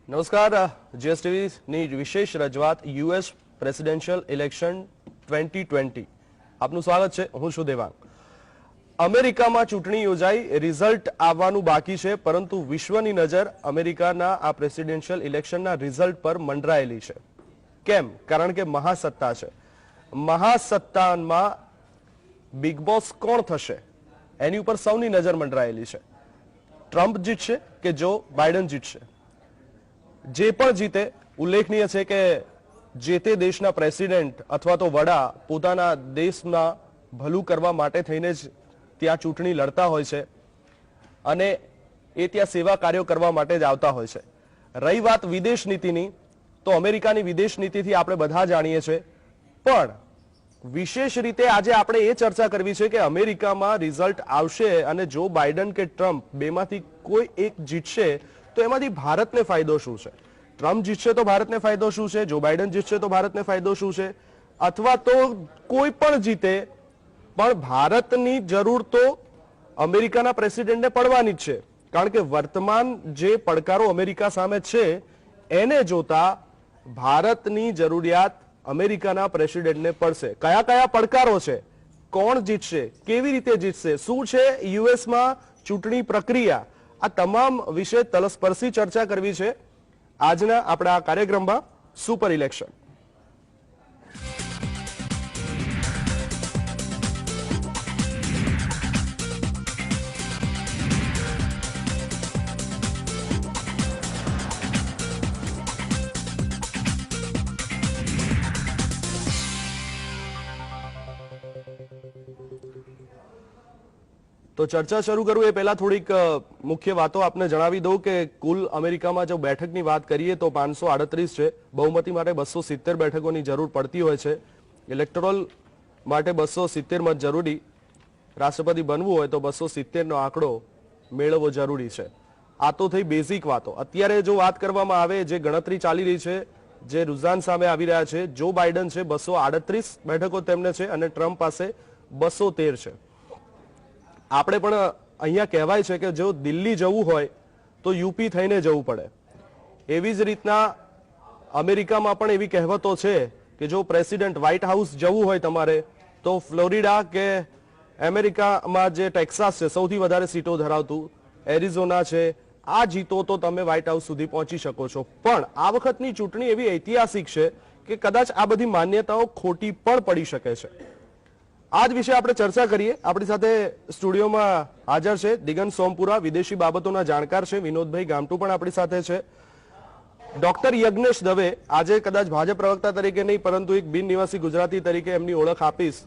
નમસ્કાર, જીએસટીવીની વિશેષ રજૂઆત યુએસ પ્રેસિડેન્શિયલ ઇલેક્શન 2020 આપનું સ્વાગત છે. હું છું દેવાંગ. અમેરિકામાં ચૂંટણી યોજાઈ, રિઝલ્ટ આવવાનું બાકી છે, પરંતુ વિશ્વની નજર અમેરિકાના આ પ્રેસિડેન્શિયલ ઇલેક્શનના રિઝલ્ટ પર મંડરાયેલી છે. કેમ? કારણ કે મહાસત્તા છે. મહાસત્તામાં બિગ બોસ કોણ થશે એની ઉપર સૌની નજર મંડરાયેલી છે. ટ્રમ્પ જીતશે કે જો બાઇડન જીતશે? જે પણ જીતે, ઉલ્લેખનીય છે કે જે તે દેશના પ્રેસિડેન્ટ અથવા તો વડા પોતાના દેશના ભલું કરવા માટે થઈને જ ત્યાં ચૂંટણી લડતા હોય છે અને એ ત્યાં સેવા કાર્યો કરવા માટે જ આવતા હોય છે. રહી વાત વિદેશ નીતિની, તો અમેરિકાની વિદેશ નીતિથી આપણે બધા જાણીએ છીએ, પણ વિશેષ રીતે આજે આપણે એ ચર્ચા કરવી છે કે અમેરિકામાં રિઝલ્ટ આવશે અને જો બાઇડન કે ટ્રમ્પ બેમાંથી કોઈ એક જીતશે તો એમાંથી ભારતને ફાયદો શું છે? ટ્રમ્પ જીતશે તો ભારતને ફાયદો શું છે? જો બાઇડન જીતશે તો ભારતને ફાયદો શું છે? અથવા તો કોઈ પણ જીતે પણ ભારતની જરૂર તો અમેરિકાના પ્રેસિડેન્ટને પડવાની જ છે, કારણ કે વર્તમાન જે પડકારો અમેરિકા સામે છે એને જોતા ભારતની જરૂરિયાત અમેરિકાના પ્રેસિડેન્ટને પડશે. કયા કયા પડકારો છે, કોણ જીતશે, કેવી રીતે જીતશે, શું છે યુએસમાં ચૂંટણી પ્રક્રિયા, આ તમામ વિશે તલસ્પર્શી ચર્ચા કરવી છે આજના આપણા આ કાર્યક્રમમાં સુપર ઇલેક્શન. તો ચર્ચા શરૂ કરું એ પહેલા થોડીક મુખ્ય વાતો આપને જણાવી દઉં કે કુલ અમેરિકામાં જો બેઠકની વાત કરીએ તો 538 છે. બહુમતી માટે 270 બેઠકોની જરૂર પડતી હોય છે. ઇલેક્ટોરલ માટે 270 મત જરૂરી. રાષ્ટ્રપતિ બનવું હોય તો 270 નો આંકડો મેળવવો જરૂરી છે. આ તો થઈ બેઝિક વાતો. અત્યારે જો વાત કરવામાં આવે, જે ગણતરી ચાલી રહી છે, જે રુઝાન સામે આવી રહ્યા છે, જો બાઇડન છે 238 બેઠકો તેમને છે અને ટ્રમ્પ પાસે 213 છે. આપણે પણ અહીંયા કહેવાય છે કે જો દિલ્હી જવું હોય તો યુપી થઈને જવું પડે. એવી જ રીતના અમેરિકામાં પણ એવી કહેવતો છે કે જો પ્રેસિડેન્ટ વ્હાઇટ હાઉસ જવું હોય તમારે તો ફ્લોરિડા કે અમેરિકામાં જે ટેક્સાસ છે સૌથી વધારે સીટો ધરાવતું એરિઝોના છે, આ જીતો તો તમે વ્હાઇટ હાઉસ સુધી પહોંચી શકો છો. પણ આ વખતની ચૂંટણી એવી ઐતિહાસિક છે કે કદાચ આ બધી માન્યતાઓ ખોટી પણ પડી શકે છે. આજ વિશે આપણે ચર્ચા કરીએ. આપણી સાથે સ્ટુડિયોમાં હાજર છે દિગંત સોમપુરા, વિદેશી બાબતોના જાણકાર છે. વિનોદભાઈ ગામટુ પણ આપણી સાથે છે. ડોક્ટર યજ્ઞેશ દવે, આજે કદાચ ભાજપ પ્રવક્તા તરીકે નહીં પરંતુ એક બિન નિવાસી ગુજરાતી તરીકે એમની ઓળખ આપીશ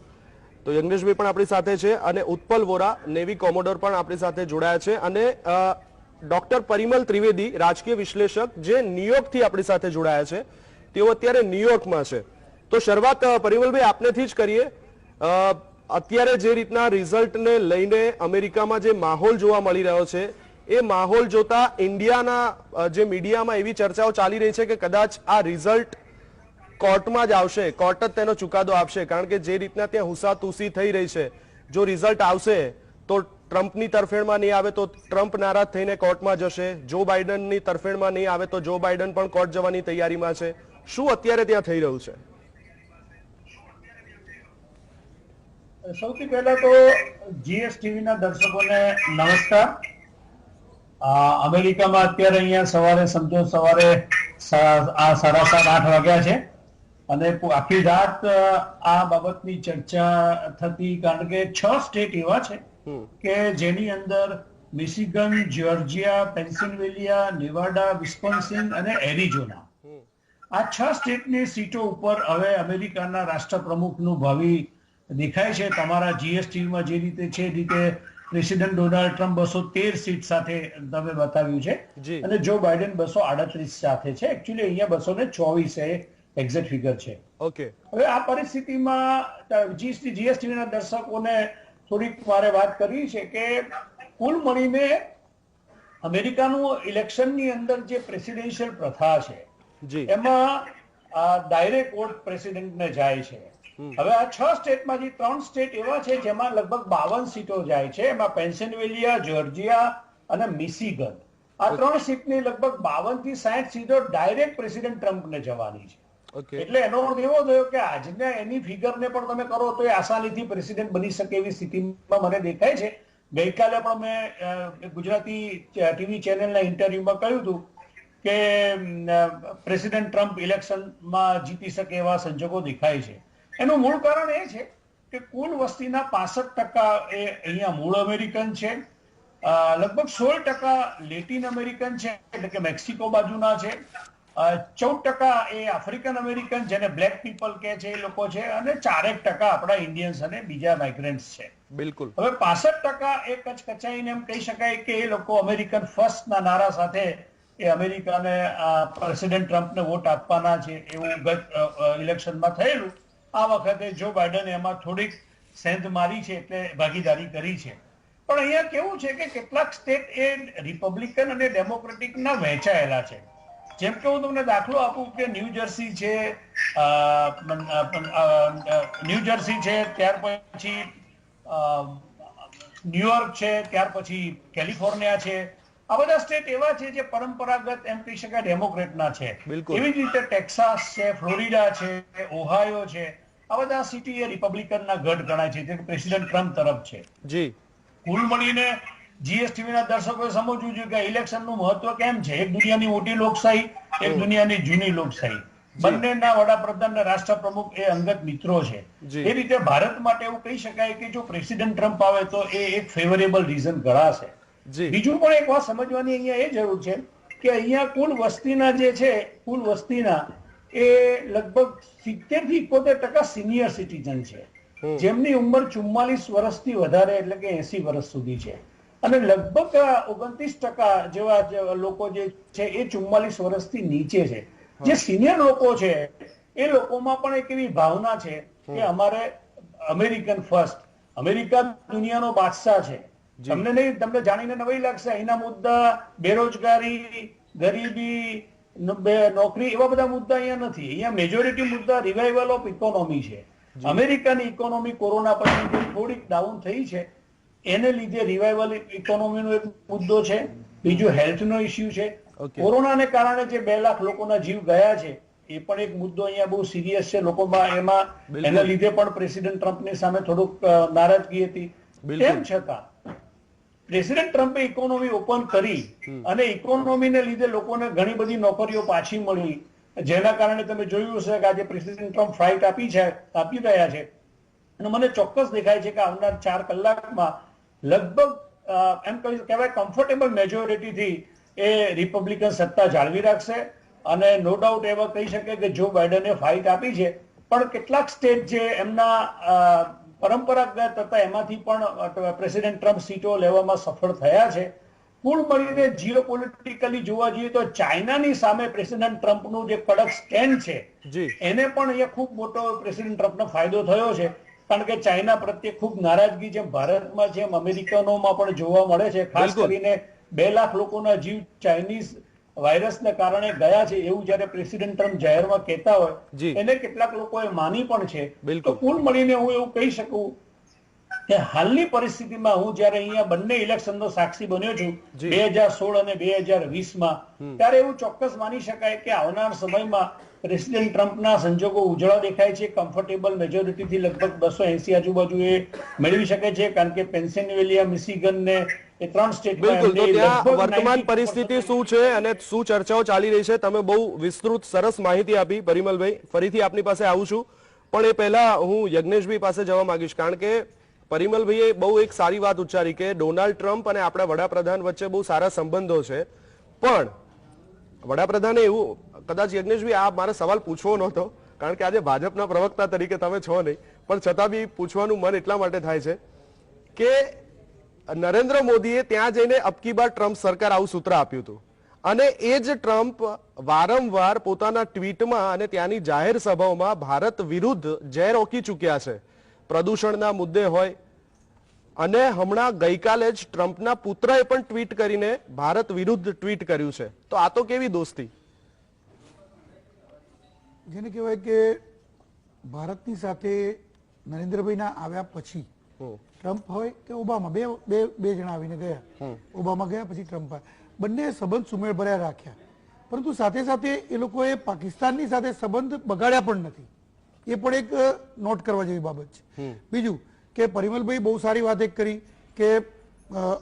તો યજ્ઞેશભાઈ પણ આપણી સાથે છે. અને ઉત્પલ વોરા, નેવી કોમોડોર પણ આપણી સાથે જોડાયા છે. અને ડોક્ટર પરિમલ ત્રિવેદી, રાજકીય વિશ્લેષક, જે ન્યુયોર્કથી આપણી સાથે જોડાયા છે. તેઓ અત્યારે ન્યુયોર્કમાં છે. તો શરૂઆત પરિમલભાઈ આપનેથી જ કરીએ. અત્યારે જે રીતના રિઝલ્ટને લઈને અમેરિકામાં જે માહોલ જોવા મળી રહ્યો છે એ માહોલ જોતા ઇન્ડિયાના જે મીડિયામાં એવી ચર્ચાઓ ચાલી રહી છે કે કદાચ આ રિઝલ્ટ કોર્ટમાં જ આવશે, કોર્ટ જ તેનો ચુકાદો આપશે, કારણ કે જે રીતના ત્યાં હુસાતુસી થઈ રહી છે, જો રિઝલ્ટ આવશે તો ટ્રમ્પની તરફેણમાં નહીં આવે તો ટ્રમ્પ નારાજ થઈને કોર્ટમાં જશે, જો બાઇડનની તરફેણમાં નહીં આવે તો જો બાઇડન પણ કોર્ટ જવાની તૈયારીમાં છે. શું અત્યારે ત્યાં થઈ રહ્યું છે? સૌથી પહેલા તો જીએસટીવી ના દર્શકોને નમસ્કાર. અમેરિકામાં અત્યારે અહીંયા સવારે સમજો સવારે 7:30-8 વાગ્યા છે અને આખી રાત આ બાબતની ચર્ચા થતી, કારણ કે 6 સ્ટેટ એવા છે કે જેની અંદર Michigan, Georgia, Pennsylvania, Nevada, Wisconsin અને એરિઝોના, આ 6 સ્ટેટની સીટો ઉપર હવે અમેરિકાના રાષ્ટ્રપ્રમુખનું ભાવિ દેખાય છે. તમારા જીએસટીવીમાં જે રીતે છે એ રીતે પ્રેસિડેન્ટ ડોનાલ્ડ ટ્રમ્પ 213 સીટ સાથે તમે બતાવ્યું છે અને જો બાઇડન 238 સાથે છે. એકચ્યુઅલી અહીંયા 224 એક્ઝેક્ટ ફિગર છે. ઓકે, હવે આ પરિસ્થિતિમાં જીએસટીવી ના દર્શકોને થોડીક મારે વાત કરવી છે કે કુલ મળીને અમેરિકાનું ઇલેક્શનની અંદર જે પ્રેસિડેન્શિયલ પ્રથા છે એમાં ડાયરેક્ટ વોટ પ્રેસિડેન્ટને જાય છે. હવે આ 6 સ્ટેટમાંથી 3 સ્ટેટ એવા છે જેમાં લગભગ 52 સીટો જાય છે. એમાં પેન્સિલ્વેનિયા, જ્યોર્જિયા અને મિશિગન, આ 3 સીટની લગભગ 52 થી 60 સીટો ડાયરેક્ટ પ્રેસિડેન્ટ ટ્રમ્પને જવાની છે. ઓકે, એટલે એનો અર્થ એવો થયો કે આજના એની ફિગરને પણ તમે કરો તો એ આસાનીથી પ્રેસિડેન્ટ બની શકે એવી સ્થિતિમાં મને દેખાય છે. ગઈકાલે પણ મેં ગુજરાતી ટીવી ચેનલના ઇન્ટરવ્યુમાં કહ્યું હતું કે પ્રેસિડેન્ટ ટ્રમ્પ ઇલેક્શનમાં જીતી શકે એવા સંજોગો દેખાય છે. એનું મૂળ કારણ એ છે કે કુલ વસ્તીના 65% એ અહીંયા મૂળ અમેરિકન છે, લગભગ 16% લેટિન અમેરિકન છે એટલે કે મેક્સિકો બાજુના છે, 14% એ આફ્રિકન અમેરિકન જેને બ્લેક પીપલ કહે છે એ લોકો છે, અને 4% આપણા ઇન્ડિયન્સ અને બીજા માઇગ્રન્ટ્સ છે. બિલકુલ. હવે 65% એ કચકચાઈને એમ કહી શકાય કે એ લોકો અમેરિકન ફર્સ્ટ ના નારા સાથે એ અમેરિકાને પ્રેસિડેન્ટ ટ્રમ્પને વોટ આપવાના છે એવું ગત ઇલેક્શનમાં થયેલું. આ વખતે જો બાઇડને એમાં થોડીક સેંધ મારી છે એટલે ભાગીદારી કરી છે. પણ અહીંયા કેવું છે કે કેટલાક સ્ટેટ એ રિપબ્લિકન અને ડેમોક્રેટિકના વહેંચાયેલા છે. જેમ કે હું તમને દાખલો આપું કે ન્યૂ જર્સી છે, ત્યાર પછી ન્યુયોર્ક છે, ત્યાર પછી કેલિફોર્નિયા છે. આ બધા સ્ટેટ એવા છે જે પરંપરાગત એમ કહી શકાય ડેમોક્રેટના છે. એવી જ રીતે ટેક્સાસ છે, ફ્લોરિડા છે, ઓહાયો છે, આ બધા સિટી એ રિપબ્લિકનના ગઢ ગણાય છે, જે પ્રેસિડેન્ટ ટ્રમ્પ તરફ છે. જી. કુલ મળીને જીએસટીવીના દર્શકોએ સમજવું જોઈએ કે ઇલેક્શનનું મહત્વ કેમ છે. એક દુનિયાની મોટી લોકશાહી, એક દુનિયાની જૂની લોકશાહી. બંનેના વડાપ્રધાન અને રાષ્ટ્રપ્રમુખ એ અંગત મિત્રો છે. એ રીતે ભારત માટે એવું કહી શકાય કે જો પ્રેસિડેન્ટ ટ્રમ્પ આવે તો એ એક ફેવરેબલ રીઝન ગણાશે. બીજું પણ એક વાત સમજવાની અહીંયા એ જરૂર છે કે અહીંયા કુલ વસ્તીના જે છે, કુલ વસ્તીના એ લગભગ 70 થી 71% સિનિયર સિટીઝન છે, જેમની ઉંમર 44 વર્ષથી વધારે એટલે કે 80 વર્ષ સુધી છે, અને લગભગ 29% જેવા લોકો જે છે એ 44 વર્ષથી નીચે છે. જે સિનિયર લોકો છે એ લોકોમાં પણ એક એવી ભાવના છે કે અમારે અમેરિકન ફર્સ્ટ, અમેરિકા દુનિયાનો બાદશાહ છે. તમને જાણીને નવાઈ લાગશે, અહીંના મુદ્દા બેરોજગારી, ગરીબી, નોકરી એવા બધા મુદ્દા અહીંયા નથી. અહીંયા મેજોરિટી મુદ્દા રિવાઇવલ ઓફ ઇકોનોમી છે. અમેરિકાની ઇકોનોમી કોરોના પછી થોડીક ડાઉન થઈ છે, એને લીધે રિવાઇવલ ઇકોનોમીનો એક મુદ્દો છે. બીજું હેલ્થનો ઇસ્યુ છે. કોરોનાને કારણે જે 2 લાખ લોકોના જીવ ગયા છે એ પણ એક મુદ્દો અહીંયા બહુ સિરિયસ છે લોકોમાં. એમાં એના લીધે પણ પ્રેસિડેન્ટ ટ્રમ્પની સામે થોડુંક નારાજગી હતી. તેમ છતાં પ્રેસિડેન્ટ ટ્રમ્પે ઇકોનોમી ઓપન કરી અને ઇકોનોમીને લીધે લોકોને ઘણી બધી નોકરીઓ પાછી મળી, જેના કારણે તમે જોયું હશે કે આજે પ્રેસિડેન્ટ ટ્રમ્પ ફ્લાઇટ આપી રહ્યા છે. અને મને ચોક્કસ દેખાય છે કે આવનાર 4 કલાકમાં લગભગ એમ કહેવાય કમ્ફર્ટેબલ મેજોરિટીથી એ રિપબ્લિકન સત્તા જાળવી રાખશે. અને નો ડાઉટ એવા કહી શકે કે જો બાઇડને ફાઇટ આપી છે, પણ કેટલાક સ્ટેટ જે એમના પરંપરાગત હતા એમાંથી પણ પ્રેસિડેન્ટ ટ્રમ્પ સીટો લેવામાં સફળ થયા છે. કુલ મળીને જીઓપોલિટિકલી જોવા જઈએ તો ચાઇનાની સામે પ્રેસિડેન્ટ ટ્રમ્પનું જે કડક સ્ટેન્ડ છે એને પણ અહીંયા ખૂબ મોટો પ્રેસિડેન્ટ ટ્રમ્પનો ફાયદો થયો છે. કારણ કે ચાઇના પ્રત્યે ખૂબ નારાજગી જેમ ભારતમાં જેમ અમેરિકનોમાં પણ જોવા મળે છે. ખાસ કરીને 2 લાખ લોકોના જીવ ચાઇનીઝ વાયરસને કારણે ગયા છે એવું જયારે પ્રેસિડેન્ટ ટ્રમ્પ જાહેરમાં કહેતા હોય એને કેટલાક લોકોએ માની પણ છે. તો કુલ મળીને હું એવું કહી શકું કે હાલની પરિસ્થિતિમાં હું જયારે અહીંયા બંને ઇલેક્શનનો સાક્ષી બન્યો છું 2016 અને 2020માં, ત્યારે એવું ચોક્કસ માની શકાય કે આવનાર સમયમાં પ્રેસિડેન્ટ ટ્રમ્પના સંજોગો ઉજળા દેખાય છે. કમ્ફર્ટેબલ મેજોરિટીથી લગભગ 280 આજુબાજુ એ મેળવી શકે છે, કારણ કે પેન્સિલ્વેનિયા, મિશિગન ને એ 3 સ્ટેટમાં વર્તમાન પરિસ્થિતિ શું છે અને શું ચર્ચાઓ ચાલી રહી છે તમે બહુ વિસ્તૃત સરસ માહિતી આપી પરિમલભાઈ. ફરીથી આપની પાસે આવું છું, પણ એ પહેલા હું યજ્ઞેશભાઈ પાસે જવા માંગીશ, કારણ કે પરિમલભાઈએ બહુ એક સારી વાત ઉચ્ચારી કે ડોનાલ્ડ ટ્રમ્પ અને આપણા વડાપ્રધાન વચ્ચે બહુ સારા સંબંધો છે. પણ વડાપ્રધાને એવું, કદાચ યજ્ઞેશભાઈ આ મારે સવાલ પૂછવો નહોતો કારણ કે આજે ભાજપના પ્રવક્તા તરીકે તમે છો નહીં, પણ છતાં બી પૂછવાનું મન એટલા માટે થાય છે કે નરેન્દ્ર મોદીએ ત્યાં જઈને અબકી બાર ટ્રમ્પ સરકાર આવું સૂત્ર આપ્યું હતું, અને એ જ ટ્રમ્પ વારંવાર પોતાના ટ્વીટમાં અને ત્યાંની જાહેર સભાઓમાં ભારત વિરુદ્ધ ઝેર ઓકી ચૂક્યા છે, પ્રદૂષણના મુદ્દે હોય. અને હમણાં ગઈકાલે જ ટ્રમ્પના પુત્રએ પણ ટ્વીટ કરીને ભારત વિરુદ્ધ ટ્વીટ કર્યું છે. તો આ તો કેવી દોસ્તી, જેને કહેવાય કે ભારતની સાથે નરેન્દ્રભાઈના આવ્યા પછી ટ્રમ્પ હોય કે ઓબામા, બે જણા આવીને ગયા. ઓબામા ગયા પછી ટ્રમ્પ આવ્યા. બંને સંબંધ સુમેળ ભર્યા રાખ્યા, પરંતુ સાથે સાથે એ લોકોએ પાકિસ્તાનની સાથે સંબંધ બગાડ્યા પણ નથી. એ પણ એક નોટ કરવા જેવી બાબત છે. બીજું કે પરિમલભાઈ બહુ સારી વાત એક કરી કે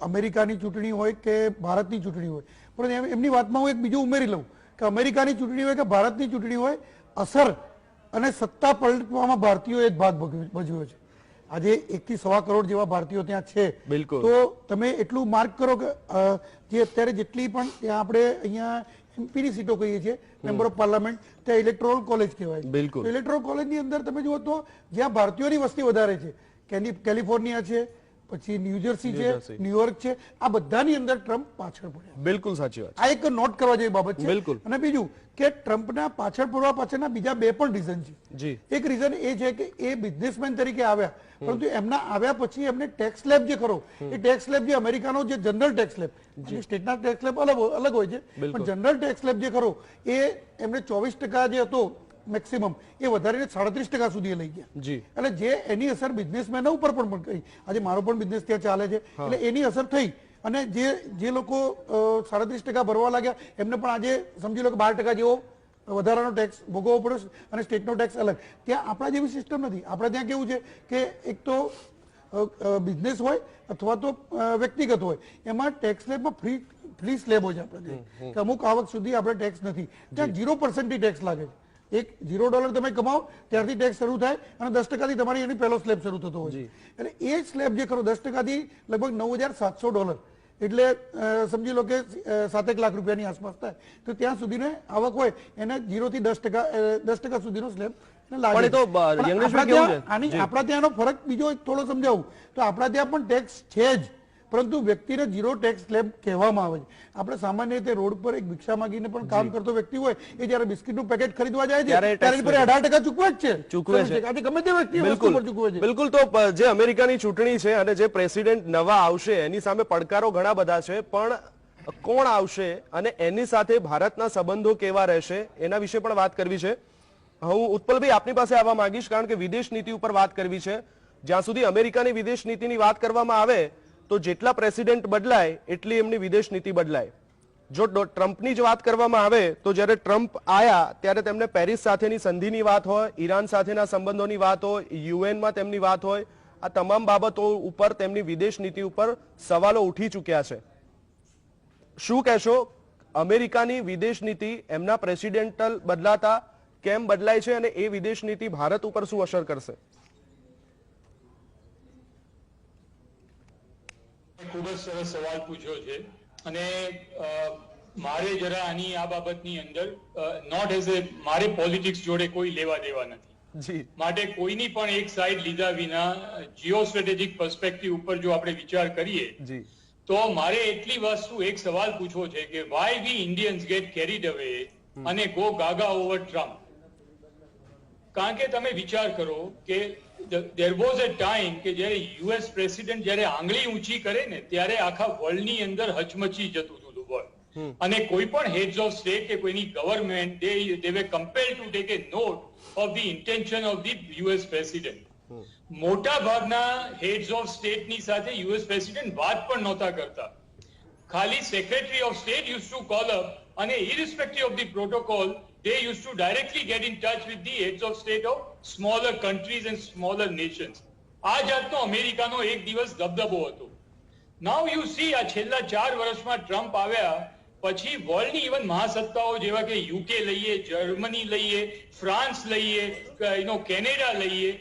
અમેરિકાની ચૂંટણી હોય કે ભારતની ચૂંટણી હોય, પણ એમની વાતમાં હું એક બીજું ઉમેરી લઉં કે અમેરિકાની ચૂંટણી હોય કે ભારતની ચૂંટણી હોય, અસર અને સત્તા પલટવામાં ભારતીયોએ જ ભાગ ભજવ્યો છે. આજે 1 થી 1.25 કરોડ જેવા ભારતીયો ત્યાં છે. તો તમે એટલું માર્ક કરો કે જે અત્યારે જેટલી પણ ત્યાં આપણે અહીંયા એમપીની સીટો કહીએ છીએ, મેમ્બર ઓફ પાર્લામેન્ટ, ત્યાં ઇલેક્ટોરલ કોલેજ કહેવાય. ઇલેક્ટોરલ કોલેજની અંદર તમે જુઓ તો જ્યાં ભારતીયોની વસ્તી વધારે છે, કેલિફોર્નિયા છે, પછી ન્યુજર્સી છે, ન્યુયોર્ક છે, આ બધાની અંદર ટ્રમ્પ પાછળ પડ્યા. બિલકુલ સાચી વાત. આ એક નોટ કરવા જેવી બાબત છે. અને બીજું કે ટ્રમ્પના પાછળ પડવા પાછળના બીજા 2 પણ રીઝન છે. એક રીઝન એ છે કે એ બિઝનેસમેન તરીકે આવ્યા, પરંતુ એમના આવ્યા પછી એમને ટેક્સ સ્લેબ જે ખરો, એ ટેક્સ સ્લેબ જે અમેરિકાનો જે જનરલ ટેક્સ સ્લેબ, સ્ટેટના ટેક્સ સ્લેબ અલગ હોય છે, પણ જનરલ ટેક્સ સ્લેબ જે ખરો એ એમને 24% જે હતો મેક્સિમમ, એ વધારીને 37% સુધી લઈ ગયા. એટલે જે એની અસર બિઝનેસમેનો ઉપર પણ કરી. આજે મારો પણ બિઝનેસ ત્યાં ચાલે છે, એટલે એની અસર થઈ. અને જે લોકો 37% ભરવા લાગ્યા એમને પણ આજે સમજી લો કે 12% જેવો વધારાનો ટેક્સ ભોગવવો પડ્યો, અને સ્ટેટનો ટેક્સ અલગ. ત્યાં આપણા જેવી સિસ્ટમ નથી. આપણે ત્યાં કેવું છે કે એક તો બિઝનેસ હોય અથવા તો વ્યક્તિગત હોય, એમાં ટેક્સ સ્લેબમાં ફ્રી સ્લેબ હોય છે. આપણે કે અમુક આવક સુધી આપણે ટેક્સ નથી. ત્યાં 0% ટેક્સ લાગે છે. એક $0 તમે કમાઓ ત્યારથી ટેક્સ શરૂ થાય, અને 10%થી તમારી એની પહેલો સ્લેબ શરૂ થતો હોય છે. એટલે એ સ્લેબ જે ખરો 10%થી લગભગ $9,700, એટલે સમજી લો કે 7 લાખ રૂપિયાની આસપાસ થાય. તો ત્યાં સુધીની આવક હોય એને 0 થી 10% સુધીનો સ્લેબ લાગે. આપણા ત્યાંનો ફરક બીજો થોડો સમજાવું તો આપણા ત્યાં પણ ટેક્સ છે જ, પરંતુ વ્યક્તિને 0 ટેક્સ સ્લેબ કહેવામાં આવે છે. આપણે સામાન્ય રીતે રોડ પર એક ભિક્ષા માંગીને પણ કામ કરતો વ્યક્તિ હોય, એ જયારે બિસ્કિટનું પેકેટ ખરીદવા જાય છે ત્યારે 18% ચૂકવે જ છે. આજે ગમે તે વ્યક્તિ વસ્તુ પર ચૂકવે છે. બિલકુલ. તો જે અમેરિકાની ચૂંટણી છે અને જે પ્રેસિડેન્ટ નવા આવશે એની સામે પડકારો ઘણા બધા છે, પણ કોણ આવશે અને એની સાથે ભારતના સંબંધો કેવા રહેશે એના વિશે પણ વાત કરવી છે. હું ઉત્પલભાઈ આપની પાસે આવવા માંગીશ, કારણ કે વિદેશ નીતિ ઉપર વાત કરવી છે. જ્યાં સુધી અમેરિકાની વિદેશ નીતિની વાત કરવામાં આવે તો જેટલા પ્રેસિડેન્ટ બદલાય એટલી એમની વિદેશ નીતિ બદલાય. જો ટ્રમ્પની જ વાત કરવામાં આવે તો જ્યારે ટ્રમ્પ આયા ત્યારે તેમને પેરિસ સાથેની સંધિની વાત હોય, ઈરાન સાથેના સંબંધોની વાત હોય, યુએનમાં તેમની વાત હોય, આ તમામ બાબતો ઉપર તેમની વિદેશ નીતિ ઉપર સવાલો ઉઠી ચૂક્યા છે. શું કહેશો, અમેરિકાની વિદેશ નીતિ એમના પ્રેસિડેન્ટલ બદલાતા કેમ બદલાય છે અને એ વિદેશ નીતિ ભારત ઉપર શું અસર કરશે? ખૂબ જ સરસ સવાલ પૂછ્યો છે, અને મારે જરા આની આ બાબતની અંદર નોટ એઝ એ મારે પોલિટિક્સ જોડે કોઈ લેવા દેવા નથી. માટે કોઈની પણ એક સાઈડ લીધા વિના જીઓ સ્ટ્રેટેજિક પર્સપેક્ટિવ ઉપર જો આપણે વિચાર કરીએ તો મારે એટલી વસ્તુ એક સવાલ પૂછવો છે કે why we Indians get carried away અને ગો ગાગા ઓવર ટ્રમ્પ. કારણ કે તમે વિચાર કરો કે there was a time કે જ્યારે યુએસ પ્રેસિડેન્ટ જ્યારે આંગળી ઊંચી કરે ને ત્યારે આખા વર્લ્ડની અંદર હચમચી જતું હતું વર્લ્ડ, અને કોઈ પણ હેડ્સ ઓફ સ્ટેટ કે કોઈની government they were compelled to take a note of the intention of the US president. મોટા ભાગના હેડ્સ ઓફ સ્ટેટની સાથે યુએસ પ્રેસિડેન્ટ વાત પણ નહોતા કરતા. ખાલી secretary of state used to call up, અને irrespective of the protocol they used to directly get in touch with the heads of state of smaller countries and smaller nations. આ જાતનો અમેરિકાનો એક દિવસ દબદબો હતો. નાઉ યુ સી આ છેલ્લા 4 વર્ષમાં Trump આવ્યા પછી વર્લ્ડની ઇવન મહાસત્તાઓ જેવા કે યુકે લઈએ, જર્મની લઈએ, ફ્રાન્સ લઈએ, કેનેડા લઈએ,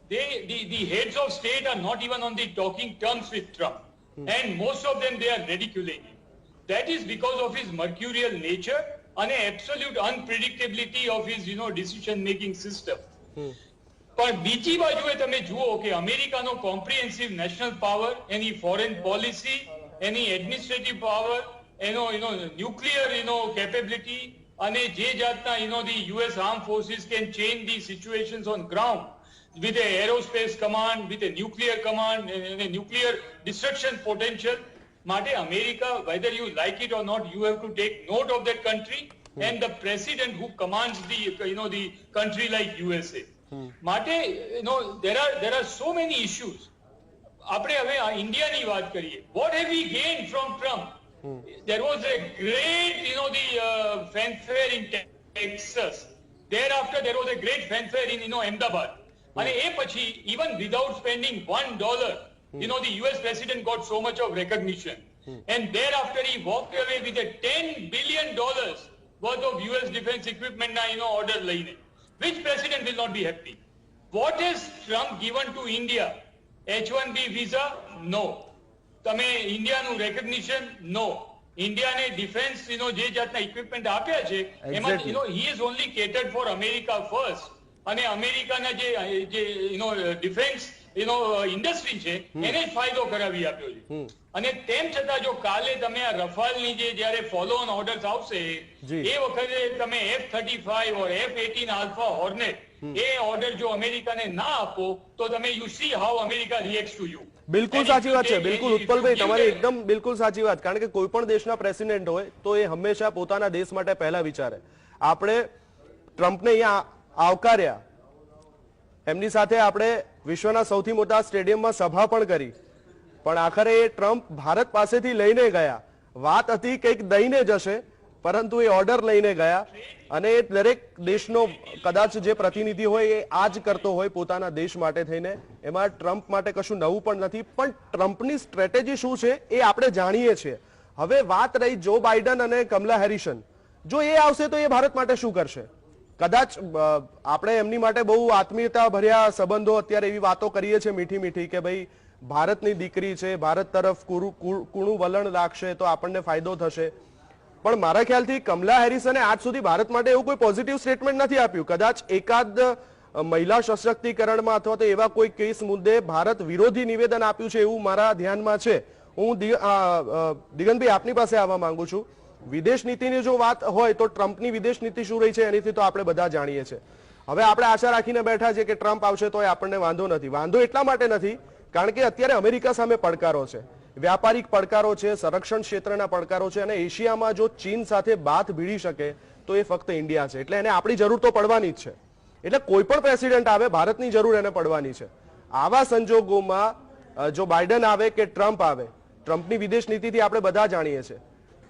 the heads of state are not even on the talking terms with Trump, and most of them they are ridiculing him. That is because of his mercurial nature and absolute unpredictability of his decision making system. પણ બીજી બાજુએ તમે જુઓ કે અમેરિકાનો comprehensive national power, એની foreign policy, એની administrative power, એનો nuclear capability, અને જે જાતના the US armed forces can change the situations on ground with a aerospace command, with a nuclear command, and a nuclear destruction potential. માટે America, whether you like it or not, you have to take note of that country and the president who commands the country like USA. માટે there are so many issues. આપણે હવે ઇન્ડિયાની વાત કરીએ, what have we gained from Trump? There was a great, the fanfare in Texas. Thereafter, there was a great fanfare in, Ahmedabad. And એ પછી, even without spending $1, the US president got so much of recognition. And thereafter, he walked away with a $10 billion worth of US defense equipment, order line. Which president will not be happy? What has Trump given to India? H1B visa? No. તમે ઇન્ડિયાનું recognition? નો. ઇન્ડિયાને defence જે જાતના equipment આપ્યા છે એમાં he is only catered for America first. અને અમેરિકાના જે defence industry છે એને જ ફાયદો કરાવી આપ્યો છે. અને તેમ છતાં જો કાલે તમે આ રફાલની જ્યારે ફોલો ઓન ઓર્ડર્સ આવશે એ વખતે તમે F-35 or F-18 Alpha Hornet એ ઓર્ડર જો અમેરિકાને ના આપો તો તમે you see how America reacts to you. બિલકુલ સાચી વાત છે. બિલકુલ ઉત્પલભાઈ, તમારી એકદમ બિલકુલ સાચી વાત. કારણ કે કોઈ પણ દેશના પ્રેસિડેન્ટ હોય તો એ હંમેશા પોતાના દેશ માટે પહેલા વિચારે. આપણે ટ્રમ્પને અહીંયા આવકાર્યા, એમની સાથે આપણે વિશ્વના સૌથી મોટા સ્ટેડિયમમાં સભા પણ કરી, પણ આખરે એ ટ્રમ્પ ભારત પાસેથી લઈને ગયા. વાત હતી કંઈક દઈને જશે, પરંતુ એ ઓર્ડર લઈને ગયા. અને એ દરેક દેશનો કદાચ જે પ્રતિનિધિ હોય એ આ જ કરતો હોય પોતાના દેશ માટે થઈને. એમાં ટ્રમ્પ માટે કશું નવું પણ નથી. પણ ટ્રમ્પની સ્ટ્રેટેજી શું છે એ આપણે જાણીએ છીએ. હવે વાત રહી જો બાઇડન અને કમલા હેરિસન, જો એ આવશે તો એ ભારત માટે શું કરશે? કદાચ આપણે એમની માટે બહુ આત્મીયતા ભર્યા સંબંધો અત્યારે એવી વાતો કરીએ છીએ મીઠી મીઠી કે ભાઈ ભારતની દીકરી છે, ભારત તરફ કુણું વલણ રાખશે તો આપણને ફાયદો થશે. પણ મારા ખ્યાલથી કમલા હેરિસને આજ સુધી ભારત માટે એવું કોઈ પોઝિટિવ સ્ટેટમેન્ટ નથી આપ્યું. કદાચ એકાદ મહિલા સશક્તિકરણમાં અથવા તો એવા કોઈ કેસ મુદ્દે ભારત વિરોધી નિવેદન આપ્યું છે એવું મારા ધ્યાનમાં છે. હું દિગંતભાઈ આપની પાસે આવવા માંગુ છું. વિદેશ નીતિની જો વાત હોય તો ટ્રમ્પની વિદેશ નીતિ શું રહી છે એનીથી તો આપણે બધા જાણીએ છીએ. હવે આપણે આશા રાખીને બેઠા છે કે ટ્રમ્પ આવશે તો આપણને વાંધો નથી. વાંધો એટલા માટે નથી કારણ કે અત્યારે અમેરિકા સામે પડકારો છે, વ્યાપારિક પડકારો છે, સંરક્ષણ ક્ષેત્રના પડકારો છે. અને એશિયામાં જો ચીન સાથે બાથ ભીડી શકે તો એ ફક્ત ઇન્ડિયા છે. એટલે એને આપણી જરૂર તો પડવાની જ છે. એટલે કોઈ પણ પ્રેસિડેન્ટ આવે ભારતની જરૂર એને પડવાની છે. આવા સંજોગોમાં જો બાઇડન આવે કે ટ્રમ્પ આવે, ટ્રમ્પની વિદેશ નીતિથી આપણે બધા જાણીએ છીએ.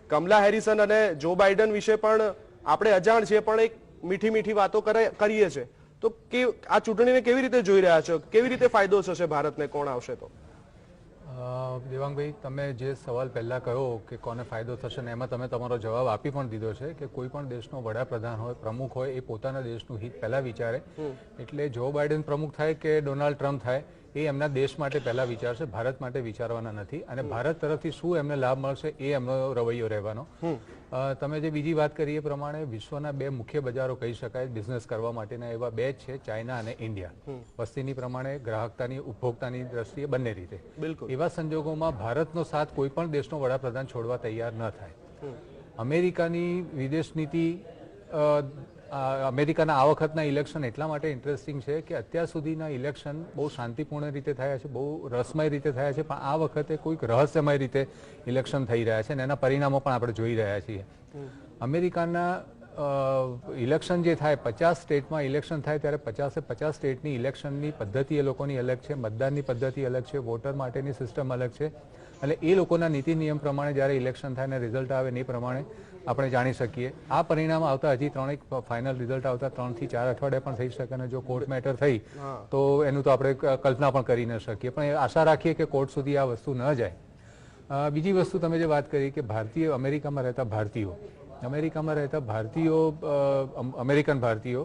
કમલા હેરિસન અને જો બાઇડન વિશે પણ આપણે અજાણ છીએ, પણ એક મીઠી મીઠી વાતો કરીએ છીએ. તો આ ચૂંટણીને કેવી રીતે જોઈ રહ્યા છો? કેવી રીતે ફાયદો થશે ભારતને કોણ આવશે તો? દેવાંગભાઈ, તમે જે સવાલ પહેલા કહ્યો કે કોને ફાયદો થશે ને એમાં તમે તમારો જવાબ આપી પણ દીધો છે કે કોઈ પણ દેશનો વડાપ્રધાન હોય, પ્રમુખ હોય, એ પોતાના દેશનું હિત પહેલા વિચારે. એટલે જો બાઇડન પ્રમુખ થાય કે ડોનાલ્ડ ટ્રમ્પ થાય એ એમના દેશ માટે પહેલા વિચારશે, ભારત માટે વિચારવાના નથી. અને ભારત તરફથી શું એમને લાભ મળશે એ એમનો રવૈયો રહેવાનો. તમે જે બીજી વાત કરી એ પ્રમાણે વિશ્વના બે મુખ્ય બજારો કહી શકાય બિઝનેસ કરવા માટેના એવા બે જ છે, ચાઇના અને ઇન્ડિયા. વસ્તીની પ્રમાણે, ગ્રાહકતાની, ઉપભોક્તાની દ્રષ્ટિએ બંને રીતે. એવા સંજોગોમાં ભારતનો સાથ કોઈ પણ દેશનો વડાપ્રધાન છોડવા તૈયાર ન થાય. અમેરિકાની વિદેશ નીતિ, અમેરિકાના આ વખતના ઇલેક્શન એટલા માટે ઇન્ટરેસ્ટિંગ છે કે અત્યાર સુધીના ઇલેક્શન બહુ શાંતિપૂર્ણ રીતે થયા છે, બહુ રસમય રીતે થયા છે, પણ આ વખતે કોઈક રહસ્યમય રીતે ઇલેક્શન થઈ રહ્યા છે અને એના પરિણામો પણ આપણે જોઈ રહ્યા છીએ. અમેરિકાના ઇલેક્શન જે થાય, 50 સ્ટેટમાં ઇલેક્શન થાય ત્યારે 50 સ્ટેટની ઇલેક્શનની પદ્ધતિ એ લોકોની અલગ છે, મતદાનની પદ્ધતિ અલગ છે, વોટર માટેની સિસ્ટમ અલગ છે. અને એ લોકોના નીતિ નિયમ પ્રમાણે જ્યારે ઇલેક્શન થાય અને રિઝલ્ટ આવે એ પ્રમાણે આપણે જાણી શકીએ. આ પરિણામ આવતા હજી ફાઇનલ રિઝલ્ટ આવતા 3 થી 4 અઠવાડિયા પણ થઈ શકે. અને જો કોર્ટ મેટર થઈ તો એનું તો આપણે કલ્પના પણ કરી ન શકીએ. પણ આશા રાખીએ કે કોર્ટ સુધી આ વસ્તુ ન જાય. બીજી વસ્તુ તમે જે વાત કરી કે ભારતીય અમેરિકામાં રહેતા ભારતીયો, અમેરિકન ભારતીયો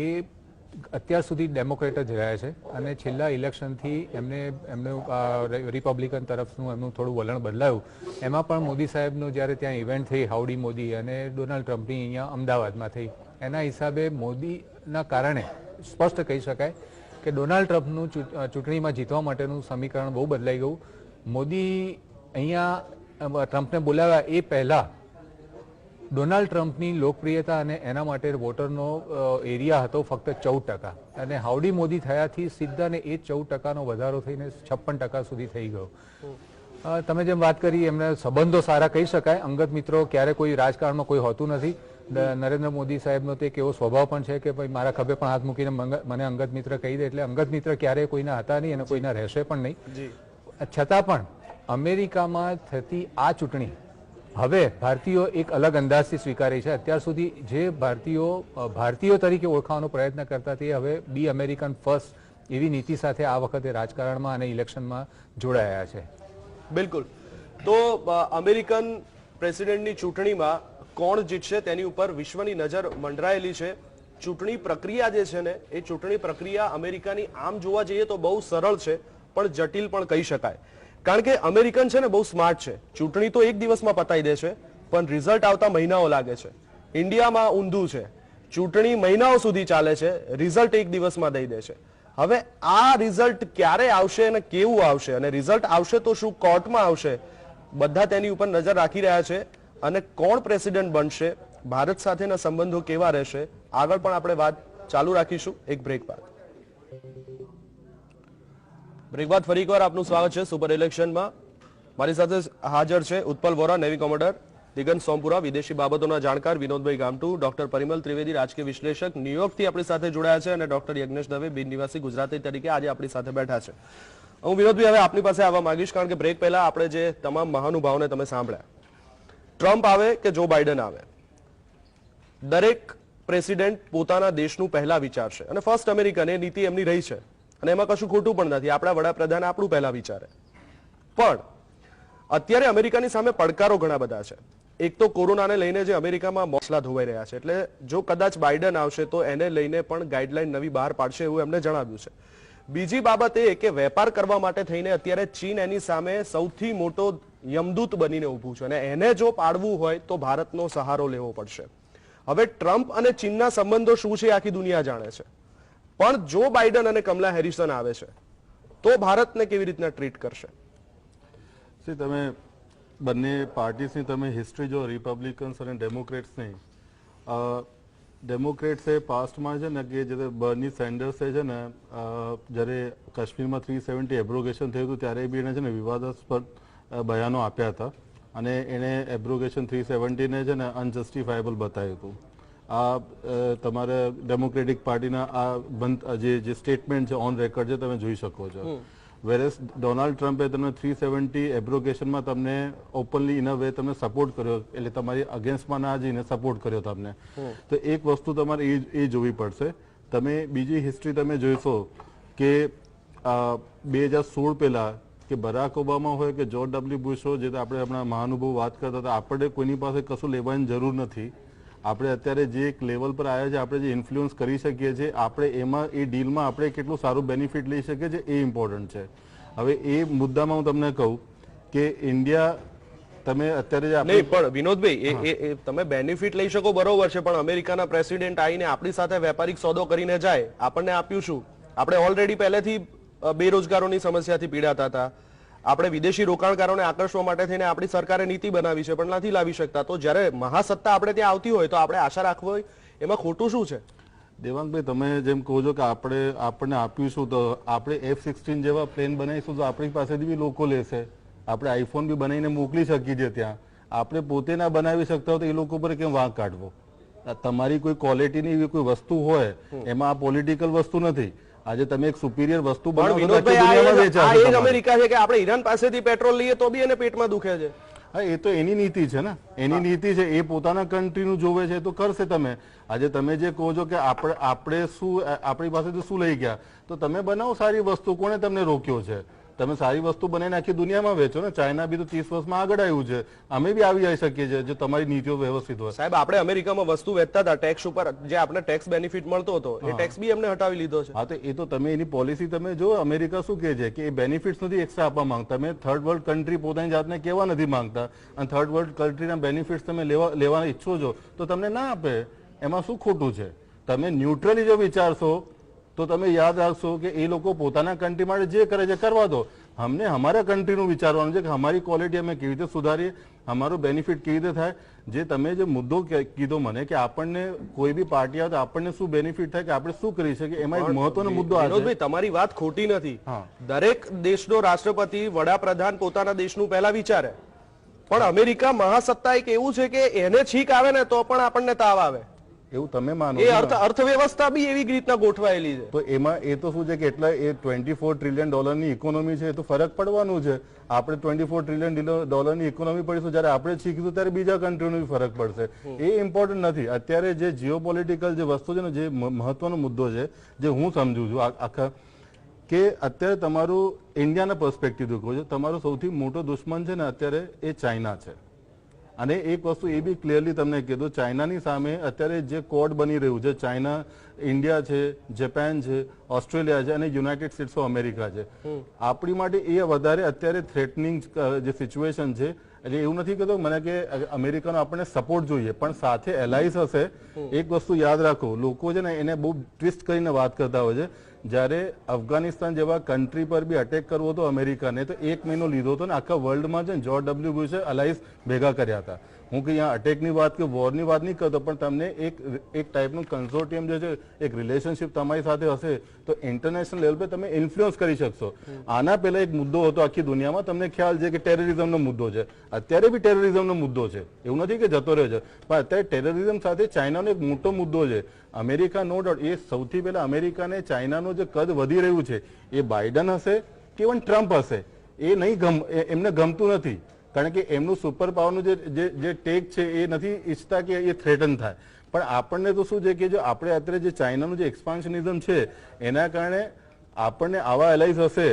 એ અત્યાર સુધી ડેમોક્રેટ જ રહ્યા છે. અને છેલ્લા ઇલેક્શનથી એમનું રિપબ્લિકન તરફનું એમનું થોડું વલણ બદલાયું. એમાં પણ મોદી સાહેબનું જ્યારે ત્યાં ઇવેન્ટ થઈ હાઉડી મોદી અને ડોનાલ્ડ ટ્રમ્પની અહીંયા અમદાવાદમાં થઈ, એના હિસાબે મોદીના કારણે સ્પષ્ટ કહી શકાય કે ડોનાલ્ડ ટ્રમ્પનું ચૂંટણીમાં જીતવા માટેનું સમીકરણ બહુ બદલાઈ ગયું. મોદી અહીંયા ટ્રમ્પને બોલાવ્યા એ પહેલા ડોનાલ્ડ ટ્રમ્પની લોકપ્રિયતા અને એના માટે વોટરનો એરિયા હતો ફક્ત 14%. અને હાઉડી મોદી થયાથી સીધા ને એ 14%નો વધારો થઈને 56% સુધી થઈ ગયો. તમે જેમ વાત કરી એમને સંબંધો સારા કહી શકાય. અંગત મિત્રો ક્યારે કોઈ રાજકારણમાં કોઈ હોતું નથી. નરેન્દ્ર મોદી સાહેબનો તે એક એવો સ્વભાવ પણ છે કે ભાઈ મારા ખભે પણ હાથ મૂકીને મને અંગત મિત્ર કહી દે. એટલે અંગત મિત્ર ક્યારેય કોઈના હતા નહીં અને કોઈના રહેશે પણ નહીં. છતાં પણ અમેરિકામાં થતી આ ચૂંટણી હવે ભારતીયો એક અલગ અંદાજથી સ્વીકારે છે. અત્યાર સુધી જે ભારતીયો તરીકે ઓળખાવાનો પ્રયત્ન કરતા તે હવે બી અમેરિકન ફર્સ્ટ એવી નીતિ સાથે આ વખતે રાજકારણમાં અને ઇલેક્શનમાં જોડાયા છે. બિલકુલ. તો અમેરિકન પ્રેસિડેન્ટની ચૂંટણીમાં કોણ જીતશે તેની ઉપર વિશ્વની નજર મંડરાયેલી છે. ચૂંટણી પ્રક્રિયા જે છે ને એ ચૂંટણી પ્રક્રિયા અમેરિકાની આમ જોવા જઈએ તો બહુ સરળ છે પણ જટિલ પણ કહી શકાય. કારણ કે અમેરિકન છે ને બહુ સ્માર્ટ છે. ચૂંટણી તો એક દિવસમાં પતાવી દે છે પણ રિઝલ્ટ આવતા મહિનાઓ લાગે છે. ઇન્ડિયામાં ઊંધું છે, ચૂંટણી મહિનાઓ સુધી ચાલે છે, રિઝલ્ટ એક દિવસમાં દઈ દે છે. હવે આ રિઝલ્ટ ક્યારે આવશે અને કેવું આવશે, અને રિઝલ્ટ આવશે તો શું કોર્ટમાં આવશે, બધા તેની ઉપર નજર રાખી રહ્યા છે. અને કોણ પ્રેસિડેન્ટ બનશે, ભારત સાથેના સંબંધો કેવા રહેશે, આગળ પણ આપણે વાત ચાલુ રાખીશું એક બ્રેક બાદ. બ્રેક બાદ ફરી એકવાર આપનું સ્વાગત છે સુપર ઇલેક્શનમાં. મારી સાથે હાજર છે ઉત્પલ વોરા, નેવી કોમોડર, દિગંત સોમપુરા, વિદેશી બાબતોના જાણકાર વિનોદભાઈ ગામટુ, ડોક્ટર પરિમલ ત્રિવેદી, રાજકીય વિશ્લેષક, ન્યુયોર્કથી આપણી સાથે જોડાયા છે, અને ડોક્ટર યજ્ઞેશ દવે, બિન નિવાસી ગુજરાતી તરીકે આજે આપણી સાથે બેઠા છે. હું વિનોદભાઈ હવે આપની પાસે આવવા માંગીશ, કારણ કે બ્રેક પહેલા આપણે જે તમામ મહાનુભાવોને તમે સાંભળ્યા, ટ્રમ્પ આવે કે જો બાઇડન આવે, દરેક પ્રેસિડેન્ટ પોતાના દેશનું પહેલા વિચારશે, અને ફર્સ્ટ અમેરિકન એ નીતિ એમની રહી છે, અને એમાં કશું ખોટું પણ નથી. આપણા વડાપ્રધાન આપણું પહેલા વિચારે. પણ અત્યારે અમેરિકાની સામે પડકારો ઘણા બધા છે. એક તો કોરોનાને લઈને જે અમેરિકામાં મોસલા ધોવાઈ રહ્યા છે, એટલે જો કદાચ બાઇડન આવશે તો એને લઈને પણ ગાઈડલાઈન નવી બહાર પાડશે એવું એમને જણાવ્યું છે. બીજી બાબત એ કે વેપાર કરવા માટે થઈને અત્યારે ચીન એની સામે સૌથી મોટો યમદૂત બનીને ઊભું છે, અને એને જો પાડવું હોય તો ભારતનો સહારો લેવો પડશે. હવે ટ્રમ્પ અને ચીનના સંબંધો શું છે આખી દુનિયા જાણે છે, પણ જો બાઇડન અને કમલા હેરિસન આવે છે તો ભારતને કેવી રીતના ટ્રીટ કરશે? તમે બંને પાર્ટીસની તમે હિસ્ટ્રી જો રિપબ્લિકન્સ અને ડેમોક્રેટ્સની, ડેમોક્રેટ્સે પાસ્ટમાં છે ને કે જે બર્ની સેન્ડર્સે છે ને જ્યારે કાશ્મીરમાં 370 એબ્રોગેશન થયું હતું ત્યારે બી એને છે ને વિવાદાસ્પદ બયાનો આપ્યા હતા, અને એને એબ્રોગેશન 370ને છે ને અનજસ્ટિફાયેબલ બતાવ્યું હતું. આ તમારે ડેમોક્રેટિક પાર્ટીના આ જે સ્ટેટમેન્ટ છે ઓન રેકોર્ડ છે, તમે જોઈ શકો છો. વેરેસ ડોનાલ્ડ ટ્રમ્પે તમને 370 એબ્રોગેશનમાં તમને ઓપનલી ઇન અ વે તમને સપોર્ટ કર્યો, એટલે તમારી અગેન્સ્ટમાં ના જઈને સપોર્ટ કર્યો તમને. તો એક વસ્તુ તમારે એ જોવી પડશે. તમે બીજી હિસ્ટ્રી તમે જોઈશો કે 2016 પહેલા કે બરાક ઓબામા હોય કે જોર્જ ડબલ્યુ બુશ હોય, જે આપણે હમણાં મહાનુભાવ વાત કરતા હતા, આપણે કોઈની પાસે કશું લેવાની જરૂર નથી. આપણે અત્યારે જે એક લેવલ પર આવ્યા છે, આપણે જે ઇન્ફ્લુઅન્સ કરી શકીએ છીએ, આપણે એમાં એ ડીલમાં આપણે કેટલું સારું બેનિફિટ લઈ શકીએ છીએ એ ઇમ્પોર્ટન્ટ છે. હવે એ મુદ્દામાં હું તમને કહું કે ઇન્ડિયા તમે અત્યારે નહીં, પણ વિનોદભાઈ તમે બેનિફિટ લઈ શકો બરોબર છે, પણ અમેરિકાના પ્રેસિડેન્ટ આવીને આપણી સાથે વેપારિક સોદો કરીને જાય, આપણને આપ્યું શું? આપણે ઓલરેડી પહેલેથી બેરોજગારોની સમસ્યાથી પીડાતા હતા. આપણે વિદેશી રોકાણકારોને આકર્ષવા માટે થઈને આપણી સરકારે નીતિ બનાવી છે પણ નથી લાવી શકતા. તો જ્યારે મહાસત્તા આપણે ત્યાં આવતી હોય તો આપણે આશા રાખવી હોય, એમાં ખોટું શું છે? દેવાંગભાઈ, તમે જેમ કહો છો કે આપણને આપ્યું તો આપણે F-16 જેવા પ્લેન બનાવીશું તો આપણી પાસેથી બી લોકો લેશે. આપણે આઈફોન બી બનાવીને મોકલી શકીએ છીએ ત્યાં. આપણે પોતે ના બનાવી શકતા હોય તો એ લોકો પર કેમ વાંક કાઢવો? તમારી કોઈ ક્વોલિટીની એવી કોઈ વસ્તુ હોય, એમાં આ પોલિટિકલ વસ્તુ નથી. આજે તમે એક સુપીરિયર વસ્તુ બનાવો, અમેરિકા છે કે આપણે ઈરાન પાસેથી પેટ્રોલ લઈએ તો બી એને પેટમાં દુખે છે. હા, એ તો એની નીતિ છે ને, એની નીતિ છે, એ પોતાના કન્ટ્રીનું જોવે છે તો કરશે. તમે આજે તમે જે કહો છો કે આપણે શું આપણી પાસેથી શું લઈ ગયા, તો તમે બનાવો સારી વસ્તુ. કોને તમને રોક્યો છે? તમે સારી વસ્તુ બનાવીને આખી દુનિયામાં વેચો ને. ચાઇના બી તો 30 વર્ષમાં આગળ આવ્યું છે, અમે બી આવી જઈ શકીએ છીએ જો તમારી નીતિઓ વ્યવસ્થિત હોય. સાહેબ, આપણે અમેરિકામાં વસ્તુ વેચતા હતા, ટેક્સ ઉપર જે આપણે ટેક્સ બેનિફિટ મળતો હતો એ ટેક્સ બી એમને હટાવી લીધો છે. હા, તો એ તો તમે એની પોલિસી તમે જો. અમેરિકા શું કહે છે કે એ બેનિફિટ્સ નથી એક્સ્ટ્રા આપવા માંગતા. તમે થર્ડ વર્લ્ડ કન્ટ્રી પોતાની જાતને કહેવા નથી માંગતા, અને થર્ડ વર્લ્ડ કન્ટ્રીના બેનિફિટ્સ તમે લેવા ઈચ્છો છો તો તમને ના આપે. એમાં શું ખોટું છે? તમે ન્યુટ્રલી જો વિચારશો તો તમે યાદ રાખશો કે એ લોકો પોતાના કન્ટ્રી માટે જે કરે છે કરવા દો. અમને અમારા કન્ટ્રીનું વિચારવાનું છે કે અમારી ક્વોલિટી અમે કેવી રીતે સુધારીએ, અમારું બેનિફિટ કેવી રીતે થાય. જે તમે જે મુદ્દો કીધો મને કે આપણને કોઈ બી પાર્ટી આવે તો આપણને શું બેનિફિટ થાય કે આપણે શું કરી શકીએ, એમાં એક મહત્વનો મુદ્દો આવે છે. તમારી વાત ખોટી નથી. દરેક દેશનો રાષ્ટ્રપતિ વડાપ્રધાન પોતાના દેશનું પહેલા વિચારે, પણ અમેરિકા મહાસત્તા એક એવું છે કે એને છીક આવે ને તો પણ આપણને તાવ આવે. એવું તમે માનો એ અર્થવ્યવસ્થા બી એવી રીતના ગોઠવાયેલી છે. તો એમાં એ તો શું છે કે એટલા એ $24 ટ્રિલિયન ઇકોનોમી છે, એ તો ફરક પડવાનું છે. આપણે $24 ટ્રિલિયન ઇકોનોમી પડીશું, જ્યારે આપણે શીખીશું ત્યારે બીજા કન્ટ્રીનો ફરક પડશે. એ ઇમ્પોર્ટન્ટ નથી. અત્યારે જે જીઓપોલિટિકલ જે વસ્તુ છે ને, જે મહત્વનો મુદ્દો છે, જે હું સમજુ છું આખા, કે અત્યારે તમારું ઇન્ડિયાના પર્સપેક્ટિવ કહું છું, તમારો સૌથી મોટો દુશ્મન છે ને અત્યારે એ ચાઇના છે. અને એક વસ્તુ એ બી ક્લિયરલી તમને કીધું, ચાઇનાની સામે અત્યારે જે કોડ બની રહ્યું છે, ચાઇના, ઇન્ડિયા છે, જાપાન છે, ઓસ્ટ્રેલિયા છે અને યુનાઇટેડ સ્ટેટ્સ ઓફ અમેરિકા છે, આપણી માટે એ વધારે અત્યારે થ્રેટનિંગ જે સિચ્યુએશન છે. એટલે એવું નથી કહેતો મને કે અમેરિકાનો આપણને સપોર્ટ જોઈએ, પણ સાથે એલાઇઝ હશે. એક વસ્તુ યાદ રાખો, લોકો છે ને એને બહુ ટ્વિસ્ટ કરીને વાત કરતા હોય છે. જ્યારે અફઘાનિસ્તાન જેવા કન્ટ્રી પર બી અટેક કરવો હતો અમેરિકાને, તો 1 મહિનો લીધો હતો ને આખા વર્લ્ડમાં છે જોર્જ ડબલ્યુ બુશે અલાઇઝ ભેગા કર્યા હતા. હું કે અહીંયા અટેકની વાત કે વોરની વાત નહીં કરતો, પણ તમને એક ટાઈપનું કન્સોર્ટિયમ જે છે, એક રિલેશનશિપ તમારી સાથે હશે તો ઇન્ટરનેશનલ લેવલ પર તમે ઇન્ફ્લુઅન્સ કરી શકશો. આના પહેલા એક મુદ્દો હતો આખી દુનિયામાં, તમને ખ્યાલ છે કે ટેરરિઝમનો મુદ્દો છે. અત્યારે બી ટેરરિઝમનો મુદ્દો છે, એવું નથી કે જતો રહ્યો છે, પણ અત્યારે ટેરરિઝમ સાથે ચાઇનાનો એક મોટો મુદ્દો છે. અમેરિકા નો ડાઉટ, એ સૌથી પહેલા અમેરિકાને ચાઇનાનો જે કદ વધી રહ્યું છે, એ બાઇડન હશે કે ઇવન ટ્રમ્પ હશે, એ નહીં એમને ગમતું નથી. કારણ કે એમનું સુપર પાવરનું જે ટેક છે એ નથી ઈચ્છતા કે એ થ્રેટન થાય. પણ આપણને તો શું છે કે જો આપણે અત્યારે જે ચાઇનાનું જે એક્સપાન્શનિઝમ છે એના કારણે આપણને આવા એલાઇઝ હશે.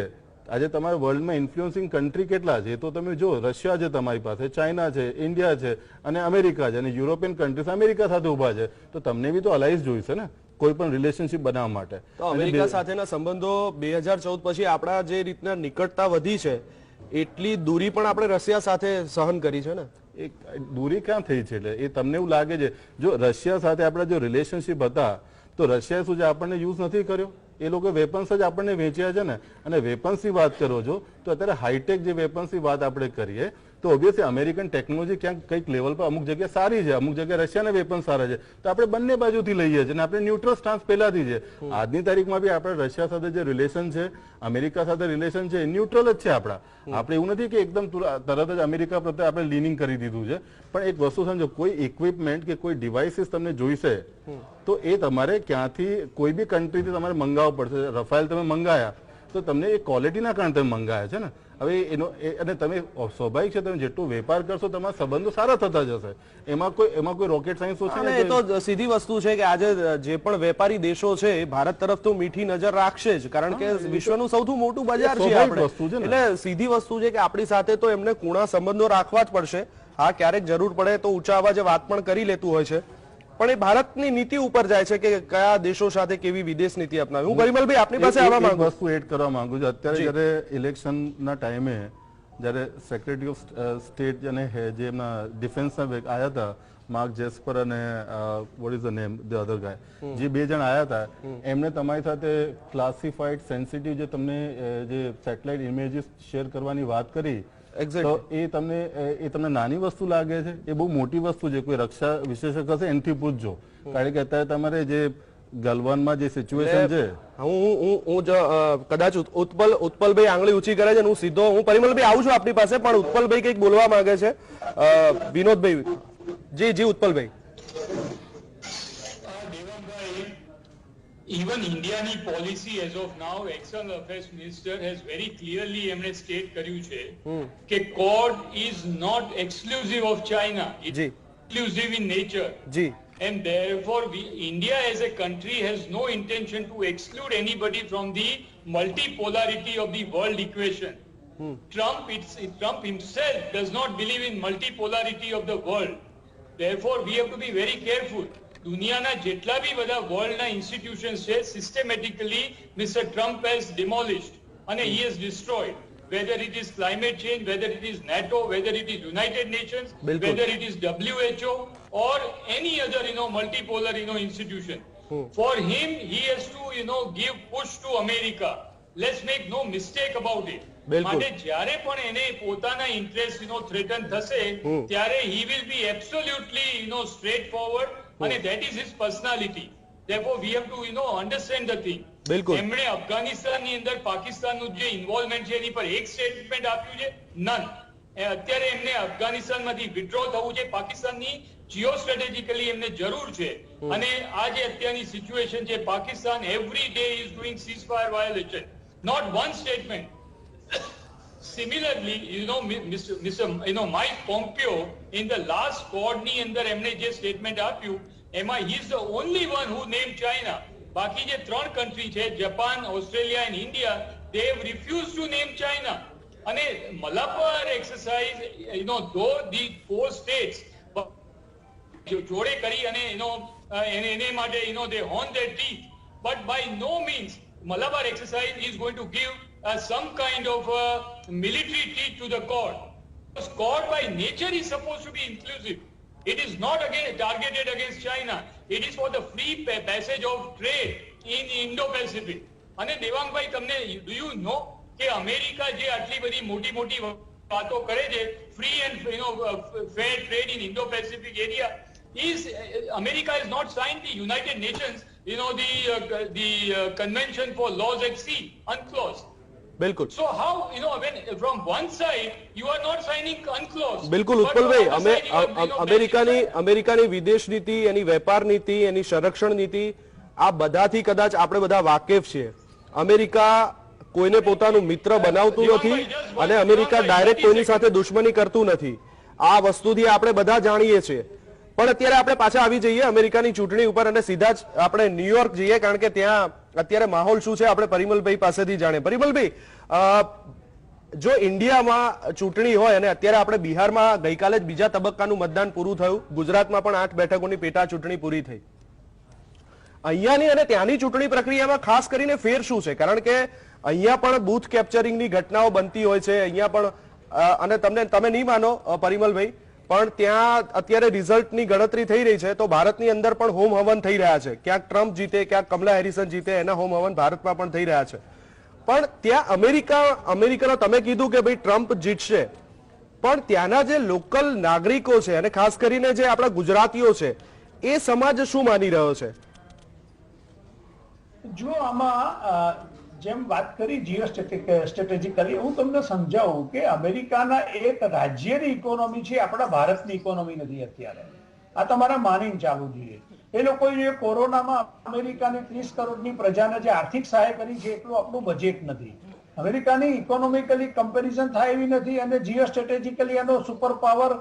આજે તમારા વર્લ્ડમાં ઇન્ફ્લુઅન્સિંગ કન્ટ્રી કેટલા છે તો તમે જો, રશિયા છે તમારી પાસે, ચાઇના છે, ઇન્ડિયા છે અને અમેરિકા છે, અને યુરોપિયન કન્ટ્રીઝ અમેરિકા સાથે ઉભા છે. તો તમને બી તો અલાઇઝ જોઈશે ને કોઈ પણ રિલેશનશિપ બનાવવા માટે. તો અમેરિકા સાથેના સંબંધો 2014 પછી આપણા જે રીતના નિકટતા વધી છે, એટલી દૂરી પણ આપણે રશિયા સાથે સહન કરી છે ને. એક દૂરી ક્યાં થઈ છે? એટલે એ તમને એવું લાગે છે, જો રશિયા સાથે આપણા જો રિલેશનશિપ હતા તો રશિયાએ શું છે આપણને યુઝ નથી કર્યો? એ લોકો વેપન્સ જ આપણને વેચ્યા છે ને. અને વેપન્સની વાત કરો છો તો અત્યારે હાઈટેક જે વેપન્સની વાત આપણે કરીએ તો ઓબ્વિયસલી અમેરિકન ટેકનોલોજી ક્યાંક કંઈક લેવલ પર અમુક જગ્યાએ સારી છે, અમુક જગ્યાએ રશિયાના વેપન સારા છે. તો આપણે બંને બાજુથી લઈએ છીએ અને આપણે ન્યુટ્રલ સ્ટાન્સ પહેલાથી છે. આજની તારીખમાં બી આપણે રશિયા સાથે જે રિલેશન છે, અમેરિકા સાથે રિલેશન છે, ન્યુટ્રલ જ છે આપણા. આપણે એવું નથી કે એકદમ તરત જ અમેરિકા પ્રત્યે આપણે લીનિંગ કરી દીધું છે. પણ એક વસ્તુ સમજો, કોઈ ઇક્વિપમેન્ટ કે કોઈ ડિવાઇસીસ તમને જોઈશે તો એ તમારે ક્યાંથી કોઈ બી કન્ટ્રીથી તમારે મંગાવવું પડશે. રફાયેલ તમે મંગાયા તો તમને એ ક્વોલિટીના કારણે તમે મંગાયા છે ને. હવે એનો અને તમે સ્વાભાવિક છે, તમે જેટલો વેપાર કરશો તમારા સંબંધો સારા થતા જશે. એમાં કોઈ રોકેટ સાયન્સ ઓછી નથી. એ તો સીધી વસ્તુ છે કે આજે જે પણ વેપારી દેશો છે એ ભારત તરફ તો મીઠી નજર રાખશે જ, કારણ કે વિશ્વનું સૌથી મોટું બજાર છે આપણે. એટલે સીધી વસ્તુ છે કે આપણી સાથે તો એમને કુણા સંબંધો રાખવા જ પડશે. હા, ક્યારેક જરૂર પડે તો ઊંચા અવાજે વાત પણ કરી લેતું હોય છે, પણ એ ભારતની નીતિ ઉપર જાય છે કે કયા દેશો સાથે કેવી વિદેશ નીતિ અપનાવી. હું પરિમલભાઈ આપની પાસે આવવા માંગુ વસ્તુ એડ કરવા માંગુ છું. અત્યારે જ્યારે ઇલેક્શનના ટાઈમે જ્યારે સેક્રેટરી ઓફ સ્ટેટ અને જે એમના ડિફેન્સના આવ્યા હતા, માર્ક જેસ્પર અને what is the name the other guy, જે 2 જણ આવ્યા હતા, એમને તમારી સાથે ક્લાસિફાઈડ સેન્સિટિવ જે તમને જે સેટેલાઇટ ઇમેજીસ શેર કરવાની વાત કરી, તો એ તમને નાની વસ્તુ લાગે છે? એ બહુ મોટી વસ્તુ છે. કોઈ રક્ષા વિશેષક હશે એનાથી પૂછજો. કારણ કે અત્યારે તમારે જે ગલવાનમાં જે સિચ્યુએશન છે, હું કદાચ ઉત્પલભાઈ આંગળી ઊંચી કરે છે, હું સીધો હું પરિમલભાઈ આવું છું આપની પાસે, પણ ઉત્પલભાઈ કંઈક બોલવા માંગે છે. વિનોદભાઈ, જી ઉત્પલભાઈ. Even India's policy as of now, External Affairs Minister has very clearly state કર્યું છે કે Quad is not exclusive of China. It's exclusive in nature. And therefore, India as a country has no intention to exclude anybody from the multipolarity of the world equation. Trump himself does not believe in multipolarity of the world. Therefore, we have to be very careful. દુનિયાના જેટલા બી બધા વર્લ્ડના ઇન્સ્ટિટ્યુશન્સ છે, systematically mister Trump has demolished અને he has destroyed. whether it is climate change, whether it is NATO, whether it is United Nations, whether it is WHO or any other multipolar institution. For him, he has to give push to America. Let's make no mistake about it. માટે જ્યારે પણ એને પોતાના interest થ્રેટન થશે ત્યારે he will be absolutely straight forward અને that is his personality. Therefore we have to understand the thing. એમણે અફઘાનિસ્તાનની અંદર પાકિસ્તાનનું જે ઇન્વોલ્વમેન્ટ છે એની પર એક સ્ટેટમેન્ટ આપ્યું છે, નન. અત્યારે એમને અફઘાનિસ્તાનમાંથી વિથડ્રો થવું છે, પાકિસ્તાનની જીઓ સ્ટ્રેટેજિકલી એમને જરૂર છે. અને આ જે અત્યારની સિચ્યુએશન છે, Pakistan every day is doing ceasefire violation, not one statement. Similarly, Mike Pompeo in the last Quad ની અંદર એમને જે સ્ટેટમેન્ટ આપ્યું એમાં he is the only one who named China. બાકી જે 3 કન્ટ્રી છે, Japan, Australia and India, they have refused to name China. અને Malabar exercise though the 4 states જોડે કરી અને એને માટે they honed their teeth, but by no means Malabar exercise is going to give some kind of military teeth to the Quad. Because Quad by nature is supposed to be inclusive. It is not targeted against China. It is for the free passage of trade in Indo-Pacific. અને દેવાંગભાઈ, તમને do you know કે America જે આટલી બધી મોટી વાતો કરે છે, free and fair trade in Indo-Pacific area, America has not signed the United Nations, the Convention for Laws at Sea, UNCLOS. બિલકુલ. So how, when from one side you are not signing UNCLOS. બિલકુલ ઉત્પલભાઈ, અમેરિકાની વિદેશ નીતિ, એની વેપાર નીતિ, એની સંરક્ષણ નીતિ, આ બધાથી કદાચ આપણે બધા વાકેફ છીએ. અમેરિકા કોઈને પોતાનું મિત્ર બનાવતું નથી અને અમેરિકા ડાયરેક્ટ કોઈની સાથે દુશ્મની કરતું નથી. આ વસ્તુથી આપણે બધા જાણીએ છીએ. પણ અત્યારે આપણે પાછા આવી જઈએ અમેરિકાની ચૂંટણી ઉપર અને સીધા જ આપણે ન્યુયોર્ક જઈએ, કારણ કે ત્યાં અત્યારે માહોલ શું છે આપણે પરિમલભાઈ પાસેથી જાણીએ. પરિમલભાઈ, જો ઇન્ડિયામાં ચૂંટણી હોય અને અત્યારે આપણે બિહારમાં ગઈકાલે જ બીજા તબક્કાનું મતદાન પૂરું થયું, ગુજરાતમાં પણ 8 બેઠકોની પેટા ચૂંટણી પૂરી થઈ. અહીંયાની અને ત્યાંની ચૂંટણી પ્રક્રિયામાં ખાસ કરીને ફેર શું છે? કારણ કે અહીંયા પણ બૂથ કેપ્ચરિંગની ઘટનાઓ બનતી હોય છે અહીંયા પણ, અને તમે નહીં માનો પરિમલભાઈ, પણ ત્યાં અત્યારે રિઝલ્ટની ગણતરી થઈ રહી છે તો ભારતની અંદર પણ હોમ હવન થઈ રહ્યા છે. ક્યાંક ટ્રમ્પ જીતે, ક્યાંક કમલા હેરિસન જીતે, એના હોમ હવન ભારતમાં પણ થઈ રહ્યા છે. પણ ત્યાં અમેરિકાનો તમે કીધું કે ભાઈ ટ્રમ્પ જીતશે, પણ ત્યાંના જે લોકલ નાગરિકો છે અને ખાસ કરીને જે આપણા ગુજરાતીઓ છે એ સમાજ શું માની રહ્યો છે? જો આમાં જેમ વાત કરી જીઓ સ્ટ્રેટેજિકલી, હું તમને સમજાવું કે અમેરિકાના એક રાજ્યની ઇકોનોમી છે, આપણા ભારતની ઇકોનોમી નથી અત્યારે. આ તમારે માનીને ચાલવું જોઈએ. એ લોકોએ જે કોરોનામાં અમેરિકાની 30 કરોડની પ્રજાને જે આર્થિક સહાય કરી છે એટલું આપણું બજેટ નથી. અમેરિકાની ઇકોનોમિકલી કમ્પેરિઝન થાય એવી નથી અને જીઓ સ્ટ્રેટેજિકલી એનો સુપર પાવર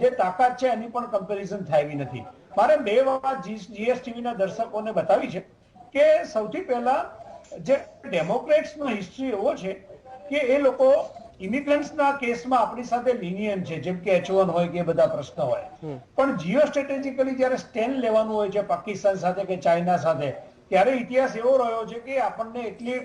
જે તાકાત છે એની પણ કમ્પેરિઝન થાય એવી નથી. મારે 2 વાત જીએસટીવીના દર્શકોને બતાવી છે કે સૌથી પહેલા જે ડેમોક્રેટ્સનો હિસ્ટ્રી એવો છે કે એ લોકો ઇમિગ્રન્ટ્સના કેસમાં આપણી સાથે લિનિયન છે, જેમ કે H1 હોય કે બધા પ્રશ્ન હોય, પણ જીઓ સ્ટ્રેટેજિકલી જ્યારે સ્ટેન્ડ લેવાનું હોય છે પાકિસ્તાન સાથે કે ચાઇના સાથે, ત્યારે ઇતિહાસ એવો રહ્યો છે કે આપણને એટલી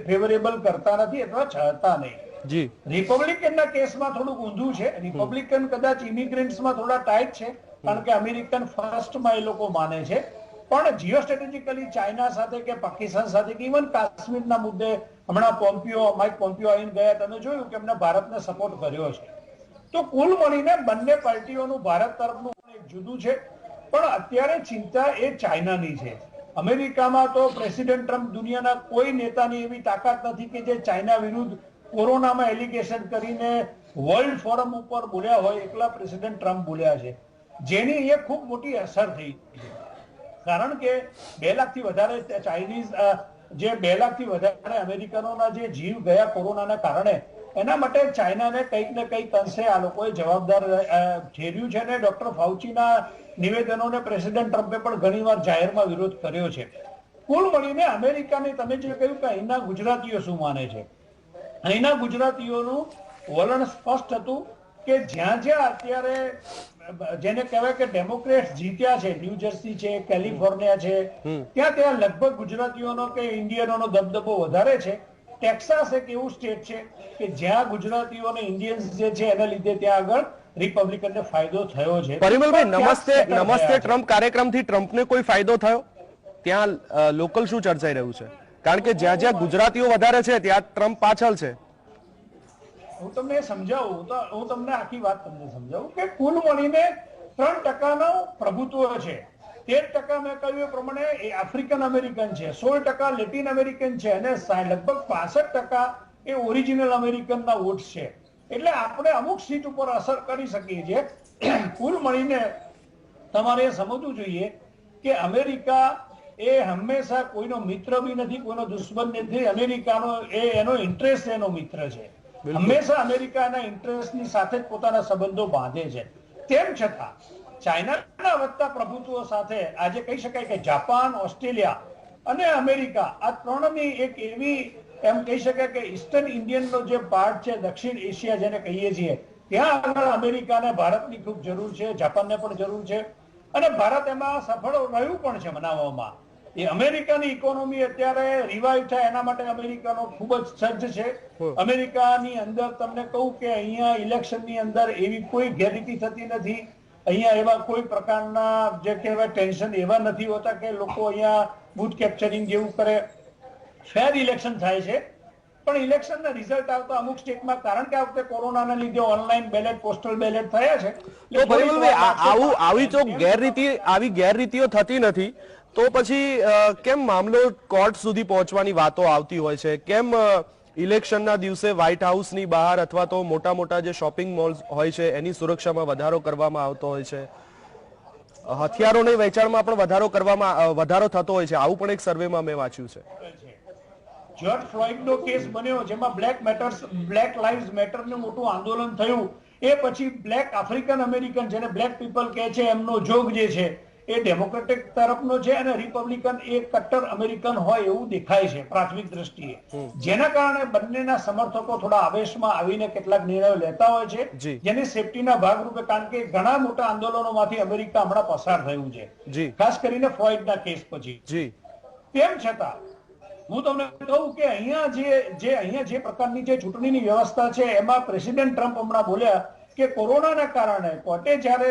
ફેવરેબલ કરતા નથી અથવા ચાહતા નહીં. રિપબ્લિકનના કેસમાં થોડુંક ઊંધું છે. રિપબ્લિકન કદાચ ઇમિગ્રન્ટ્સમાં થોડા ટાઈટ છે કારણ કે અમેરિકન ફર્સ્ટમાં એ લોકો માને છે, પણ જીઓ સ્ટ્રેટેજિકલી ચાઇના સાથે કે પાકિસ્તાન સાથે કે ઇવન કાશ્મીરના મુદ્દે હમણાં માઇક પોમ્પિયો આવીને ગયા, તમે જોયું કે એમને ભારતને સપોર્ટ કર્યો છે. તો કુલ મળીને બંને પાર્ટીઓનું ભારત તરફનું એક જુદું છે, પણ અત્યારે ચિંતા એ ચાઇનાની છે. અમેરિકામાં તો પ્રેસિડેન્ટ ટ્રમ્પ દુનિયાના કોઈ નેતાની એવી તાકાત નથી કે જે ચાઇના વિરુદ્ધ કોરોનામાં એલિગેશન કરીને વર્લ્ડ ફોરમ ઉપર બોલ્યા હોય, એકલા પ્રેસિડેન્ટ ટ્રમ્પ બોલ્યા છે, જેની એ ખૂબ મોટી અસર થઈ છે. કારણ કે 2 લાખથી વધારે ચાઇનીઝ, જે 2 લાખથી વધારે અમેરિકનોના જે જીવ ગયા કોરોનાના કારણે, એના માટે ચાઇનાને કંઈક ને કંઈક અંશે આ લોકોએ જવાબદાર ઠેર્યું છે અને ડોક્ટર ફાઉચીના નિવેદનોને પ્રેસિડેન્ટ ટ્રમ્પે પણ ઘણીવાર જાહેરમાં વિરોધ કર્યો છે. કુલ મળીને અમેરિકાને તમે જે કહ્યું કે અહીંના ગુજરાતીઓ શું માને છે, અહીંના ગુજરાતીઓનું વલણ સ્પષ્ટ હતું કે જ્યાં જ્યાં અત્યારે જેને કહેવાય કે ડેમોક્રેટ્સ જીત્યા છે, ન્યૂ જર્સી છે, કેલિફોર્નિયા છે, ત્યાં લગભગ ગુજરાતીઓનો કે ઇન્ડિયનોનો દબદબો વધારે છે. ટેક્સાસ એક એવું સ્ટેટ છે કે જ્યાં ગુજરાતીઓ અને ઇન્ડિયન્સ જે છે એના લીધે ત્યાં આગળ રિપબ્લિકનને ફાયદો થયો છે. પરિમલભાઈ, નમસ્તે ટ્રમ્પ કાર્યક્રમથી ટ્રમ્પને કોઈ ફાયદો થયો? ત્યાં લોકલ શું ચર્ચાઈ રહ્યું છે? કારણ કે જ્યાં જ્યાં ગુજરાતીઓ વધારે છે ત્યાં ટ્રમ્પ પાછળ છે. હું તમને સમજાવું તો હું તમને આખી વાત તમને સમજાવું કે કુલ મળીને 3% પ્રભુત્વ છે. 13% મેં કહ્યું એ પ્રમાણે એ આફ્રિકન અમેરિકન છે, 16% લેટિન અમેરિકન છે અને લગભગ 65% એ ઓરિજિનલ અમેરિકનના વોટ્સ છે. એટલે આપણે અમુક સીટ ઉપર અસર કરી શકીએ છીએ. કુલ મળીને તમારે સમજવું જોઈએ કે અમેરિકા એ હંમેશા કોઈનો મિત્ર બી નથી, કોઈનો દુશ્મન નથી. અમેરિકાનો એનો ઇન્ટરેસ્ટ એનો મિત્ર છે. હંમેશા અમેરિકા એના ઇન્ટરેસ્ટની સાથે જ પોતાના સંબંધો બાંધે છે. તેમ છતાં ચાઇનાના વધતા પ્રભુત્વ સાથે આજે કહી શકાય કે જાપાન, ઓસ્ટ્રેલિયા અને અમેરિકા આ ત્રણની એક એવી એમ કહી શકાય કે ઈસ્ટર્ન ઇન્ડિયનનો જે પાર્ટ છે, દક્ષિણ એશિયા જેને કહીએ છીએ, ત્યાં આગળ અમેરિકાને ભારતની ખૂબ જરૂર છે, જાપાનને પણ જરૂર છે અને ભારત એમાં સફળ રહ્યું પણ છે બનાવવામાં. એ અમેરિકાની ઇકોનોમી અત્યારે રિવાઇવ થાય એના માટે અમેરિકાનો ખૂબ જ સજ્જ છે. અમેરિકાની અંદર તમને કહું કે અહીંયા ઇલેક્શનની અંદર એવી કોઈ ગેરરીતિ થતી નથી. અહીંયા એવા કોઈ પ્રકારના જે કહેવાય ટેન્શન એવા નથી હોતા કે લોકો અહીંયા બૂથ કેપ્ચરિંગ જેવું કરે. ફેર ઇલેક્શન થાય છે, પણ ઇલેક્શનના રિઝલ્ટ આવતા અમુક સ્ટેટમાં, કારણ કે આ વખતે કોરોનાના લીધે ઓનલાઈન બેલેટ, પોસ્ટલ બેલેટ થયા છે. તો પરિમલભાઈ, આવી તો આવી ગેરરીતિઓ થતી નથી, તો પછી કેમ મામલો કોર્ટ સુધી પહોંચવાની વાતો આવતી હોય છે? કેમ ઇલેક્શનના દિવસે વ્હાઇટ હાઉસની બહાર અથવા તો મોટા મોટા જે શોપિંગ મોલ્સ હોય છે એની સુરક્ષામાં વધારો કરવામાં આવતો હોય છે? હથિયારોની વેચાણમાં પણ વધારો થતો હોય છે, આવું પણ એક સર્વેમાં મેં વાંચ્યું છે. જ્યોર્જ ફ્લોઇડનો કેસ બન્યો, જેમાં બ્લેક લાઇવ્સ મેટરનું મોટું આંદોલન થયું. એ પછી બ્લેક આફ્રિકન અમેરિકન, જેને બ્લેક પીપલ કહે છે, એમનો જોગ જે છે એ ડેમોક્રેટિક તરફનો છે અને રિપબ્લિકન એ કટ્ટર અમેરિકન હોય એવું દેખાય છે પ્રાથમિક દ્રષ્ટિએ. જેના કારણે બંનેના સમર્થકો થોડા આવેશમાં આવીને કેટલાક નિર્ણયો લેતા હોય છે, જેની સેફટીના ભાગરૂપે, કારણ કે ઘણા મોટા આંદોલનોમાંથી અમેરિકા હમણાં પસાર થયું છે, ખાસ કરીને ફ્લોઇડના કેસ પછી. તેમ છતાં હું તમને કહું કે અહીંયા જે પ્રકારની જે ચૂંટણીની વ્યવસ્થા છે એમાં પ્રેસિડેન્ટ ટ્રમ્પ હમણાં બોલ્યા કે કોરોનાના કારણે કોર્ટે જ્યારે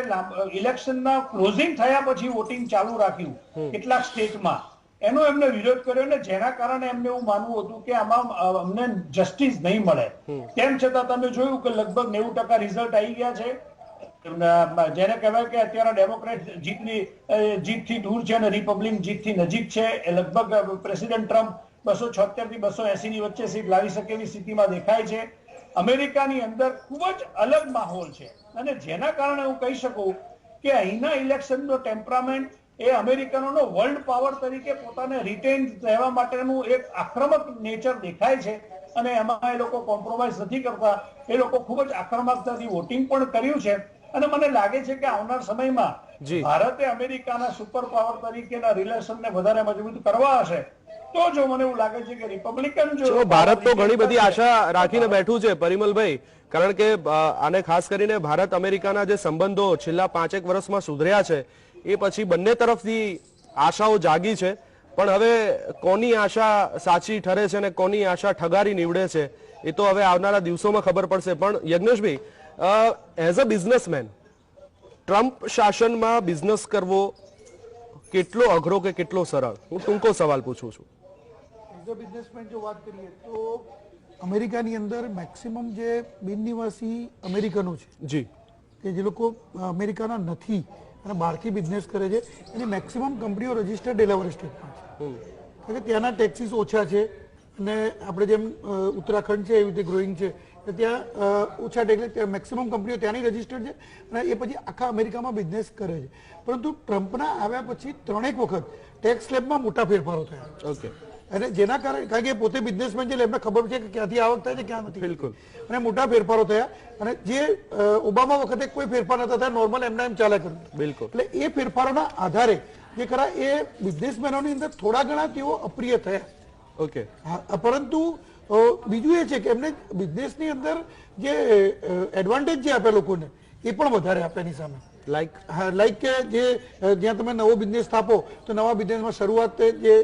ઇલેક્શનના ક્લોઝિંગ થયા પછી વોટિંગ ચાલુ રાખ્યું કેટલાક સ્ટેટમાં, એનો એમને વિરોધ કર્યો ને જેના કારણે એમને એવું માનવું હતું કે આમાં અમને જસ્ટિસ નહીં મળે. તેમ છતાં તમે જોયું કે લગભગ 90% રિઝલ્ટ આવી ગયા છે, જેને કહેવાય કે અત્યારે ડેમોક્રેટ જીતથી દૂર છે અને રિપબ્લિકન જીતથી નજીક છે. એ લગભગ પ્રેસિડેન્ટ ટ્રમ્પ 276 થી 280 ની વચ્ચે સીટ લાવી શકે એવી સ્થિતિમાં દેખાય છે. અમેરિકાની અંદર ખૂબ જ અલગ માહોલ છે અને જેના કારણે હું કહી શકું કે અહીંના ઇલેક્શનનો ટેમ્પરામેન્ટ એ અમેરિકનોનો વર્લ્ડ પાવર તરીકે પોતાને રિટેન રહેવા માટેનું એક આક્રમક નેચર દેખાય છે અને એમાં એ લોકો કોમ્પ્રોમાઇઝ નથી કરતા. એ લોકો ખૂબ જ આક્રમકતાથી વોટિંગ પણ કર્યું છે અને મને લાગે છે કે આવનાર સમયમાં ભારતે અમેરિકાના સુપર પાવર તરીકેના રિલેશનને વધારે મજબૂત કરવા હશે તો જો મને એવું લાગે છે કે રિપબ્લિકન જો ભારત તો ઘણી બધી આશા રાખીને બેઠું છે પરિમલભાઈ, કારણ કે આને ખાસ કરીને ભારત અમેરિકાના જે સંબંધો છેલ્લા 5 વર્ષમાં સુધર્યા છે એ પછી બંને તરફથી આશાઓ જાગી છે, પણ હવે કોની આશા સાચી ઠરે છે અને કોની આશા ઠગારી નીવડે છે એ તો હવે આવનારા દિવસોમાં ખબર પડશે. પણ યજ્ઞેશભાઈ, એઝ અ બિઝનેસમેન, ટ્રમ્પ શાસનમાં બિઝનેસ કરવો કેટલો અઘરો કે કેટલો સરળ? હું ટૂંકો સવાલ પૂછું છું. એઝ અ બિઝનેસમેન જો વાત કરીએ તો અમેરિકાની અંદર મેક્સિમમ જે બિનનિવાસી અમેરિકનો છે જી, કે જે લોકો અમેરિકાના નથી અને બહારથી બિઝનેસ કરે છે, એની મેક્સિમમ કંપનીઓ રજિસ્ટર્ડ ડેલાવેર સ્ટેટમાં છે, કારણ કે ત્યાંના ટેક્સીસ ઓછા છે અને આપણે જેમ ઉત્તરાખંડ છે એવી રીતે ગ્રોઈંગ છે, ત્યાં ઓછા ટેક્સ, મેક્સિમમ કંપનીઓ ત્યાંની રજિસ્ટર્ડ છે અને એ પછી આખા અમેરિકામાં બિઝનેસ કરે છે. પરંતુ ટ્રમ્પના આવ્યા પછી 3 વખત ટેક્સ સ્લેબમાં મોટા ફેરફારો થયા. ઓકે. અને જેના કારણે, કારણ કે પોતે બિઝનેસમેન છે એટલે એમને ખબર છે કે ક્યાંથી આવક થાય છે ક્યાં નથી. બિલકુલ. અને મોટા ફેરફારો થયા અને જે ઓબામા વખતે કોઈ ફેરફાર નતા થયા, નોર્મલ એમના એમ ચાલ્યા કર્યું. બિલકુલ. એટલે એ ફેરફારોના આધારે જે ખરા એ બિઝનેસમેનોની અંદર થોડા ઘણા તેઓ અપ્રિય થયા. ઓકે. પરંતુ બીજું એ છે કે એમને બિઝનેસની અંદર જે એડવાન્ટેજ જે આપ્યા લોકોને એ પણ વધારે આપ્યા એની સામે. લાઈક કે જે જ્યાં તમે નવો બિઝનેસ સ્થાપો તો નવા બિઝનેસમાં શરૂઆત જે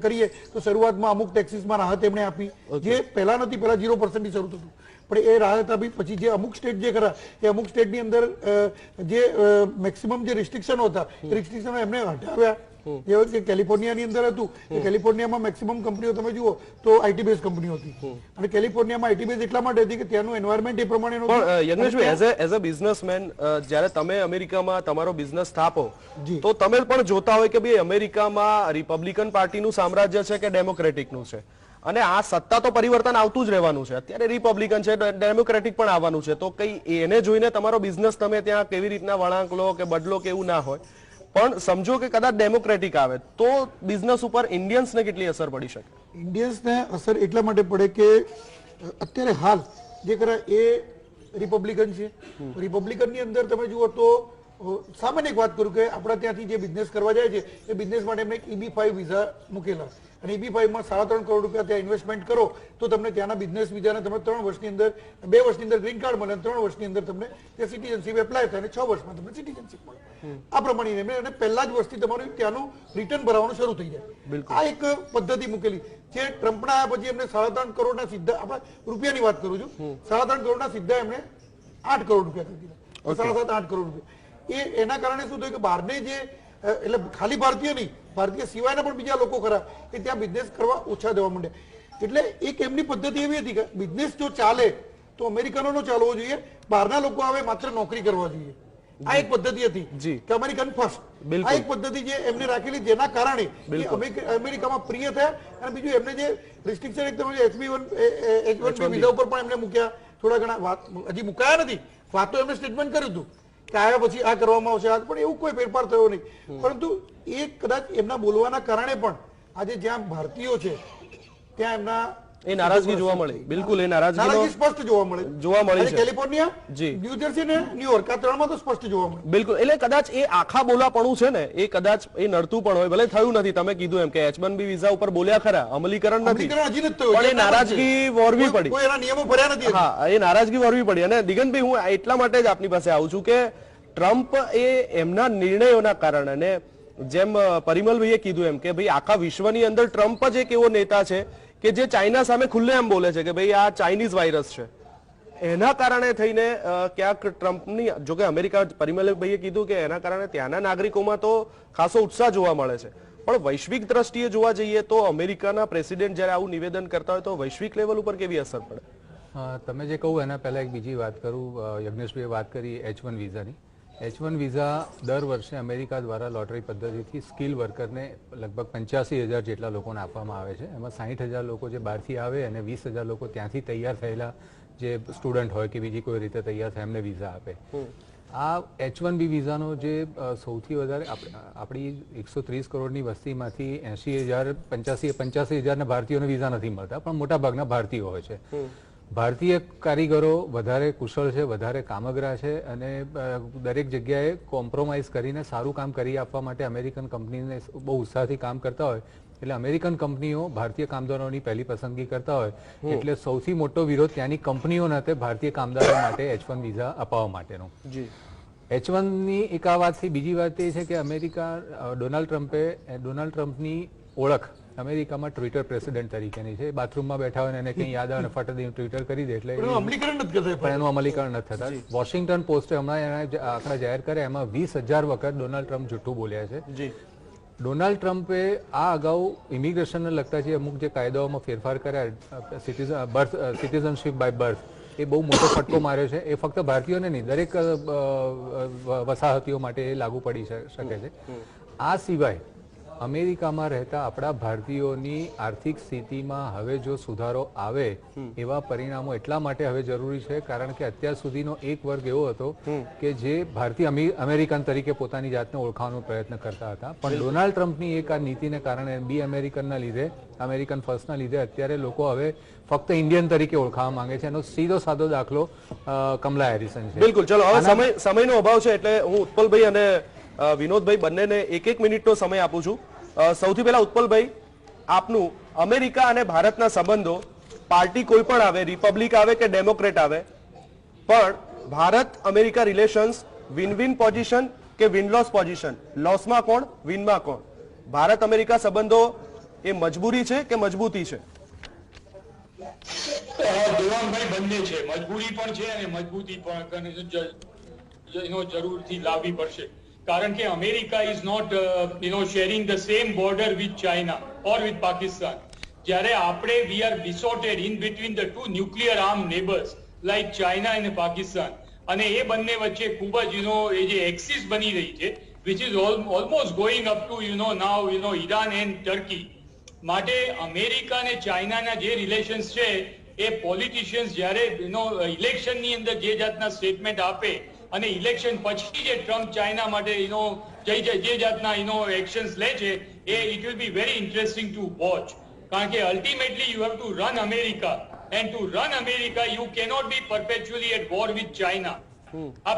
કરીએ તો શરૂઆતમાં અમુક ટેક્સીસમાં રાહત એમણે આપી, જે પહેલા નથી, પહેલા 0% શરૂ થતું, પણ એ રાહત આપી. પછી જે અમુક સ્ટેટ જે ખરા એ અમુક સ્ટેટની અંદર જે મેક્સિમમ જે રિસ્ટ્રિક્શનો હતા એ રિસ્ટ્રિક્શનો એમને હટાવ્યા. જેવું કે કેલિફોર્નિયાની અંદર હતું, કેલિફોર્નિયામાં મેક્સિમમ કંપનીઓ તમે જુઓ તો આઈટી બેઝ કંપનીઓ હતી અને કેલિફોર્નિયામાં આઈટી બેઝ એટલા માટે હતી કે ત્યાંનું એન્વાયરમેન્ટ એ પ્રમાણેનું. પણ યજ્ઞેશભાઈ, એઝ અ બિઝનેસમેન, જ્યારે તમે અમેરિકામાં તમારો બિઝનેસ સ્થાપો તો તમે પણ જોતા હોય કે ભાઈ અમેરિકામાં રિપબ્લિકન પાર્ટીનું સામ્રાજ્ય છે કે ડેમોક્રેટિકનું છે. અને આ સત્તા તો પરિવર્તન આવતું જ રહેવાનું છે. અત્યારે રિપબ્લિકન છે, ડેમોક્રેટિક પણ આવવાનું છે, તો કઈ એને જોઈને તમારો બિઝનેસ તમે ત્યાં કેવી રીતના વળાંક લો કે બદલો કે એવું ના હોય. પણ સમજો કે કદાચ ડેમોક્રેટિક આવે તો બિઝનેસ ઉપર ઇન્ડિયન્સને કેટલી અસર પડી શકે? ઇન્ડિયન્સને અસર એટલા માટે પડે કે અત્યારે હાલ જે ખરા એ રિપબ્લિકન છે. રિપબ્લિકનની અંદર તમે જુઓ તો સામાન્ય એક વાત કરું કે આપણા ત્યાંથી જે બિઝનેસ કરવા જાય છે એ બિઝનેસ માટે એમને EB-5 વિઝા મૂકેલા અને EB-5 માં 3.5 કરોડ રૂપિયા ત્યાં ઇન્વેસ્ટમેન્ટ કરો તો તમને ત્યાંના બિઝનેસ વિઝાને તમે 3 વર્ષની અંદર 2 વર્ષની અંદર ગ્રીન કાર્ડ મળે અને 3 વર્ષની અંદર તમને ત્યાં સિટીઝનશીપ એપ્લાય થાય અને 6 વર્ષમાં તમને સિટીઝનશીપ મળે. આ પ્રમાણે અને પહેલા જ વર્ષથી તમારું ત્યાંનું રિટર્ન ભરવાનું શરૂ થઈ જાય. આ એક પદ્ધતિ મૂકેલી જે ટ્રમ્પના આવ્યા પછી એમને 3.5 કરોડના સીધા, આપણે રૂપિયાની વાત કરું છું, 3.5 કરોડના સીધા એમને 8 કરોડ રૂપિયા કરી દીધા. 7.5-8 કરોડ રૂપિયા. એના કારણે શું થયું કે બહારને જે એટલે ખાલી ભારતીય નહીં, ભારતીય સિવાયના પણ બીજા લોકો ખરા કે ત્યાં બિઝનેસ કરવા ઓછા દેવા માંડ્યા. એટલે એક એમની પદ્ધતિ એવી હતી કે બિઝનેસ જો ચાલે તો અમેરિકનોનો ચાલવો જોઈએ, બહારના લોકો આવે માત્ર નોકરી કરવા જોઈએ. આ એક પદ્ધતિ હતી કે અમેરિકન ફર્સ્ટ. આ એક પદ્ધતિ જે એમને રાખેલી જેના કારણે અમેરિકામાં પ્રિય થયા. અને બીજું એમને જે રિસ્ટ્રિક્શન એક તમે H-1B વિઝા ઉપર પણ એમને મૂક્યા, થોડા ઘણા વાત હજી મુકાયા નથી, વાતો એમને સ્ટેટમેન્ટ કર્યું હતું કે આવ્યા પછી આ કરવામાં આવશે, પણ એવું કોઈ ફેરફાર થયો નહીં. પરંતુ એ કદાચ એમના બોલવાના કારણે પણ આજે જ્યાં ભારતીયો છે ત્યાં એમના એ નારાજગી જોવા મળી. બિલકુલ એ નારાજગી સ્પષ્ટ જોવા મળી છે. કેલિફોર્નિયા, ન્યૂ જર્સી ને ન્યુયોર્ક, આ ત્રણમાં તો સ્પષ્ટ જોવા મળે. બિલકુલ. એટલે કદાચ એ આખા બોલાપણું છે ને એ કદાચ એ નડતું પણ હોય. ભલે થયું નથી, તમે કીધું એમ કે H-1B વિઝા ઉપર બોલ્યા ખરા, અમલીકરણ નથી, પણ એ નારાજગી વોરવી પડી. કોઈ એના નિયમો ભર્યા નથી. હા, એ નારાજગી વોરવી પડી. અને દિગંતભાઈ, હું એટલા માટે જ આપની પાસે આવું છું કે ટ્રમ્પ એ એમના નિર્ણયોના કારણે, જેમ પરિમલભાઈએ કીધું એમ કે ભાઈ આખા વિશ્વની અંદર ટ્રમ્પ જ એક એવો નેતા છે કે જે ચાઇના સામે ખુલ્લેઆમ બોલે છે કે ભાઈ આ ચાઇનીઝ વાયરસ છે. એના કારણે થઈને ક્યાંક ટ્રમ્પની, જોકે અમેરિકા, પરિમલભાઈએ કીધું કે એના કારણે ત્યાંના નાગરિકોમાં તો ખાસો ઉત્સાહ જોવા મળે છે, પણ વૈશ્વિક દ્રષ્ટિએ જોવા જઈએ તો અમેરિકાના પ્રેસિડેન્ટ જ્યારે આવું નિવેદન કરતા હોય તો વૈશ્વિક લેવલ ઉપર કેવી અસર પડે? તમે જે કહું એના પહેલા એક બીજી વાત કરું. યજ્ઞેશભાઈએ વાત કરી H-1 વિઝાની. H-1 વિઝા દર વર્ષે અમેરિકા દ્વારા લોટરી પદ્ધતિથી સ્કિલ વર્કરને લગભગ 85,000 જેટલા લોકોને આપવામાં આવે છે. એમાં 60,000 લોકો જે બહારથી આવે અને 20,000 લોકો ત્યાંથી તૈયાર થયેલા જે સ્ટુડન્ટ હોય કે બીજી કોઈ રીતે તૈયાર થાય એમને વિઝા આપે. આ H-1B વિઝાનો જે સૌથી વધારે આપણી 130 કરોડની વસ્તીમાંથી 80,000, 85,000 ભારતીયોને વિઝા નથી મળતા, પણ મોટા ભાગના ભારતીયો હોય છે. ભારતીય કારીગરો વધારે કુશળ છે, વધારે કામગરા છે અને દરેક જગ્યાએ કોમ્પ્રોમાઇઝ કરીને સારું કામ કરી આપવા માટે અમેરિકન કંપનીને બહુ ઉત્સાહથી કામ કરતા હોય. એટલે અમેરિકન કંપનીઓ ભારતીય કામદારોની પહેલી પસંદગી કરતા હોય એટલે સૌથી મોટો વિરોધ ત્યાંની કંપનીઓના તે ભારતીય કામદારો માટે H-1 વિઝા અપાવવા માટેનો. H-1ની એક આ વાતથી બીજી વાત એ છે કે અમેરિકા, ડોનાલ્ડ ટ્રમ્પની ઓળખ અમેરિકામાં ટ્વિટર પ્રેસિડેન્ટ તરીકેની છે. બાથરૂમમાં બેઠા હોય એને કંઈ યાદ આવે ફટ દઈને ટ્વિટર કરી દે, એટલે એનું અમલીકરણ નથી થતા. વોશિંગ્ટન પોસ્ટે હમણાં એના આંકડા જાહેર કર્યા, એમાં 20,000 વખત ડોનાલ્ડ ટ્રમ્પ જૂઠું બોલ્યા છે. ડોનાલ્ડ ટ્રમ્પે આ અગાઉ ઇમિગ્રેશનને લગતા જે અમુક જે કાયદાઓમાં ફેરફાર કર્યા, સિટીઝનશીપ બાય બર્થ, એ બહુ મોટો ફટકો માર્યો છે. એ ફક્ત ભારતીયોને નહીં, દરેક વસાહતીઓ માટે એ લાગુ પડી શકે છે. આ સિવાય અમેરિકામાં રહેતા આપણા ભારતીયોની આર્થિક સ્થિતિમાં હવે જો સુધારો આવે એવા પરિણામો એટલા માટે હવે જરૂરી છે કારણ કે અત્યાર સુધીનો એક વર્ગ એવો હતો કે જે ભારતીય અમેરિકન તરીકે પોતાની જાતને ઓળખાવાનો પ્રયત્ન કરતા હતા. પણ ડોનાલ્ડ ટ્રમ્પની એક આ નીતિને કારણે, બી અમેરિકનના લીધે, અમેરિકન ફર્સ્ટના લીધે અત્યારે લોકો હવે ફક્ત ઇન્ડિયન તરીકે ઓળખાવા માંગે છે. એનો સીધો સાદો દાખલો કમલા હેરિસન છે. બિલકુલ. ચલો, હવે સમયનો અભાવ છે એટલે હું ઉત્પલભાઈ અને વિનોદભાઈ બંનેને 1-1 મિનિટનો સમય આપું છું. સૌથી પહેલા ઉત્પલભાઈ, આપનું અમેરિકા અને ભારતના સંબંધો, પાર્ટી કોઈ પણ આવે, રિપબ્લિક આવે કે ડેમોક્રેટ આવે, પણ Bharat America relations win win position કે વિન લોસ પોઝિશન? લોસમાં કોણ, વિનમાં કોણ? ભારત અમેરિકા સંબંધો એ મજબૂરી છે કે મજબૂતી છે? દેવાંગભાઈ, બંને છે. મજબૂરી પણ છે અને મજબૂતી પણ જરૂરથી લાવવી પડશે. કારણ કે America is not sharing the same border with China or with Pakistan. જ્યારે આપણે we are besotted in between the two nuclear armed neighbors like China and Pakistan, અને એ બંને વચ્ચે ખૂબ જ એ જે એક્સિસ બની રહી છે which is almost going up to now Iran and Turkey. માટે અમેરિકા અને ચાઇનાના જે રિલેશન્સ છે એ પોલિટિશિયન્સ જ્યારે ઇલેક્શનની અંદર જે જાતના સ્ટેટમેન્ટ આપે અને ઇલેક્શન પછી જે ટ્રમ્પ ચાઇના માટે જે જાતના એક્શન્સ લે છે એ it will be very interesting to watch, કારણ કે ultimately you have to run America, and to run America you cannot be perpetually at war with China.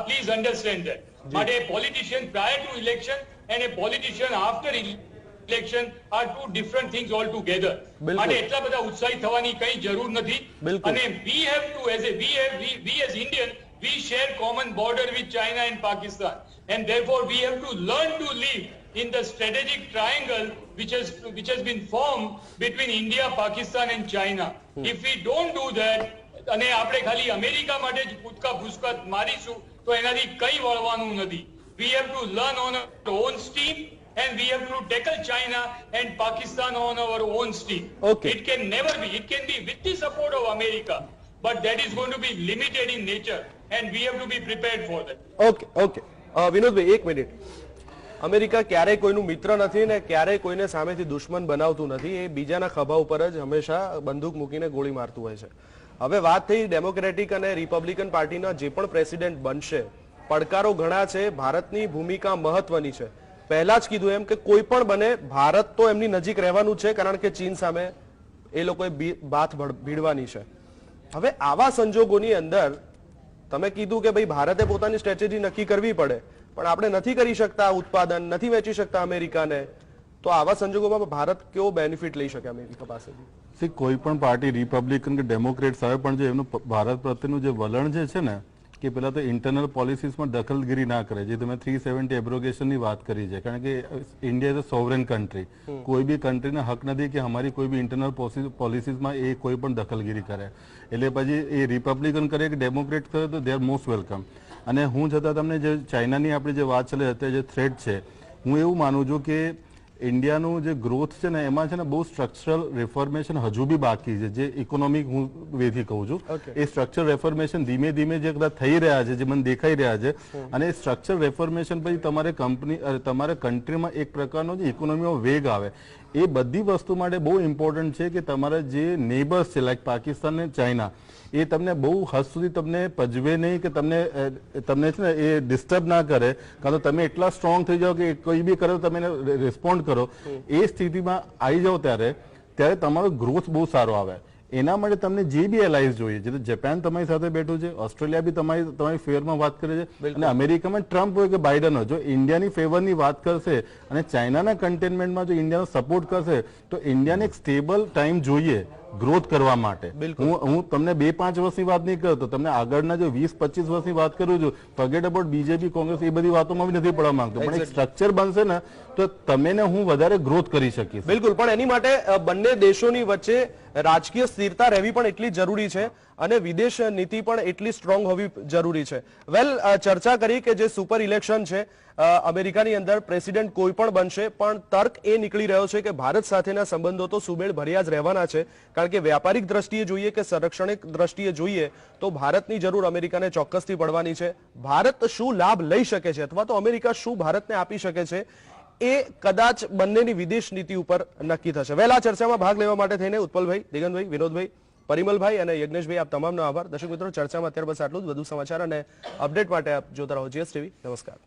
Please understand that. But a politician prior to election and a politician after election are two different things altogether. માટે એટલા બધા ઉત્સાહિત થવાની કઈ જરૂર નથી. અને we have to we as Indian we share common border with China and Pakistan, and therefore we have to learn to live in the strategic triangle which has been formed between India, Pakistan and China. If we don't do that અને આપણે ખાલી America માટે જ કૂદકા ભૂસકા મારીશું તો એનાથી કઈ વળવાનું નથી. We have to learn on our own steam and we have to tackle China and Pakistan on our own steam. It can never be. It can be with the support of America, but that is going to be limited in nature and we have to be prepared for that. Okay. Vinodbhai એક minute. America ક્યારેય કોઈનું મિત્ર નથી ને ક્યારેય કોઈને સામેથી દુશ્મન બનાવતું નથી. એ બીજાના ખભા ઉપર જ હંમેશા બંદૂક મૂકીને ગોળી મારતું હોય છે. હવે વાત થઈ ડેમોક્રેટિક અને રિપબ્લિકન પાર્ટીના જે પણ પ્રેસિડેન્ટ બનશે, પડકારો ઘણા છે, ભારતની ભૂમિકા મહત્વની છે. પહેલા જ કીધું એમ કે કોઈ પણ બને ભારત તો એમની નજીક રહેવાનું છે, કારણ કે ચીન સામે એ લોકોએ બાથ ભીડવાની છે. હવે આવા સંજોગોની અંદર તમે કીધું કે ભાઈ ભારતે પોતાની સ્ટ્રેટેજી નક્કી કરવી પડે, પણ આપણે નથી કરી શકતા ઉત્પાદન, નથી વેચી શકતા અમેરિકાને, તો આવા સંજોગોમાં ભારત કેવો બેનિફિટ લઈ શકે અમેરિકા પાસેથી? કોઈ પણ પાર્ટી રિપબ્લિકન કે ડેમોક્રેટ્સ આવે પણ જે એમનું ભારત પ્રત્યેનું જે વલણ જે છે ને કે પેલા તો ઇન્ટરનલ પોલિસીસમાં દખલગીરી ના કરે. જે તમે 370 એબ્રોગેશનની વાત કરી છે, કારણ કે India is a sovereign country. કોઈ બી કન્ટ્રીને હક નથી કે અમારી કોઈ બી ઇન્ટરનલ પોલિસીસમાં એ કોઈ પણ દખલગીરી કરે. એટલે પછી એ રિપબ્લિકન કરે કે ડેમોક્રેટ કરે તો દે આર મોસ્ટ વેલકમ. અને હું છતાં તમને જે ચાઇનાની આપણી જે વાત ચાલે અત્યારે જે થ્રેટ છે, હું એવું માનું છું કે ઇન્ડિયાનું જે ગ્રોથ છે ને એમાં છે ને બહુ સ્ટ્રક્ચરલ રિફોર્મેશન હજુ બી બાકી છે. જે ઇકોનોમિક હું વેથી કહું છું, એ સ્ટ્રક્ચરલ રિફોર્મેશન ધીમે ધીમે જે થઈ રહ્યા છે, જે મને દેખાઈ રહ્યા છે, અને એ સ્ટ્રક્ચરલ રિફોર્મેશન પછી તમારે કન્ટ્રીમાં એક પ્રકારનો જે ઇકોનોમીમાં વેગ આવે, એ બધી વસ્તુ માટે બહુ ઇમ્પોર્ટન્ટ છે કે તમારા જે નેબર્સ છે લાઈક પાકિસ્તાન અને ચાઇના, એ તમને બહુ હદ સુધી તમને પજવે નહીં કે તમને છે ને એ ડિસ્ટર્બ ના કરે, કાં તો તમે એટલા સ્ટ્રોંગ થઈ જાઓ કે કોઈ બી કરે તમે એને રિસ્પોન્ડ કરો. એ સ્થિતિમાં આવી જાઓ ત્યારે તમારો ગ્રોથ બહુ સારો આવે. એના માટે તમને જે બી એલાઇઝ જોઈએ, જે જાપાન તમારી સાથે બેઠું છે, ઓસ્ટ્રેલિયા બી તમારી ફેવરમાં વાત કરે છે, અને અમેરિકામાં ટ્રમ્પ હોય કે બાઇડન હોય, જો ઇન્ડિયાની ફેવરની વાત કરશે અને ચાઇનાના કન્ટેનમેન્ટમાં જો ઇન્ડિયાનો સપોર્ટ કરશે તો ઇન્ડિયાને એક સ્ટેબલ ટાઈમ જોઈએ ગ્રોથ કરવા માટે. હું તમને 2-5 વર્ષની વાત નહીં કરતો, તમને આગળના જો 20-25 વર્ષની વાત કરું છું. ફર્ગેટ અબાઉટ બીજેપી, કોંગ્રેસ, એ બધી વાતોમાં બી નથી પડવા માંગતો, પણ એક સ્ટ્રક્ચર બનશે ને તો તમે ને હું વધારે ગ્રોથ કરી શકીશ. બિલકુલ, પણ એની માટે બંને દેશોની વચ્ચે રાજકીય સ્થિરતા રહેવી પણ એટલી જરૂરી છે અને વિદેશ નીતિ પણ એટલી સ્ટ્રોંગ હોવી જરૂરી છે. વેલ, ચર્ચા કરી કે જે સુપર ઇલેક્શન છે અમેરિકાની અંદર, પ્રેસિડેન્ટ કોઈ પણ બનશે, પણ તર્ક એ નીકળી રહ્યો છે કે ભારત સાથેના સંબંધો તો સુમેળ ભર્યા જ રહેવાના છે, કારણ કે વ્યાપારિક દ્રષ્ટિએ જોઈએ કે સંરક્ષણિક દ્રષ્ટિએ જોઈએ તો ભારતની જરૂર અમેરિકાને ચોક્કસથી પડવાની છે. ભારત શું લાભ લઈ શકે છે અથવા તો અમેરિકા શું ભારતને આપી શકે છે, એ કદાચ બંનેની વિદેશ નીતિ ઉપર નક્કી થશે. વેલ, આ ચર્ચામાં ભાગ લેવા માટે થઈને ઉત્પલભાઈ, દિગંતભાઈ, વિનોદભાઈ, પરિમલભાઈ અને યજ્ઞેશભાઈ, આપ તમામનો આભાર. દર્શક મિત્રો, ચર્ચામાં અત્યાર બસ આટલું જ. વધુ સમાચાર અને અપડેટ માટે આપ જોતા રહો GS TV. નમસ્કાર.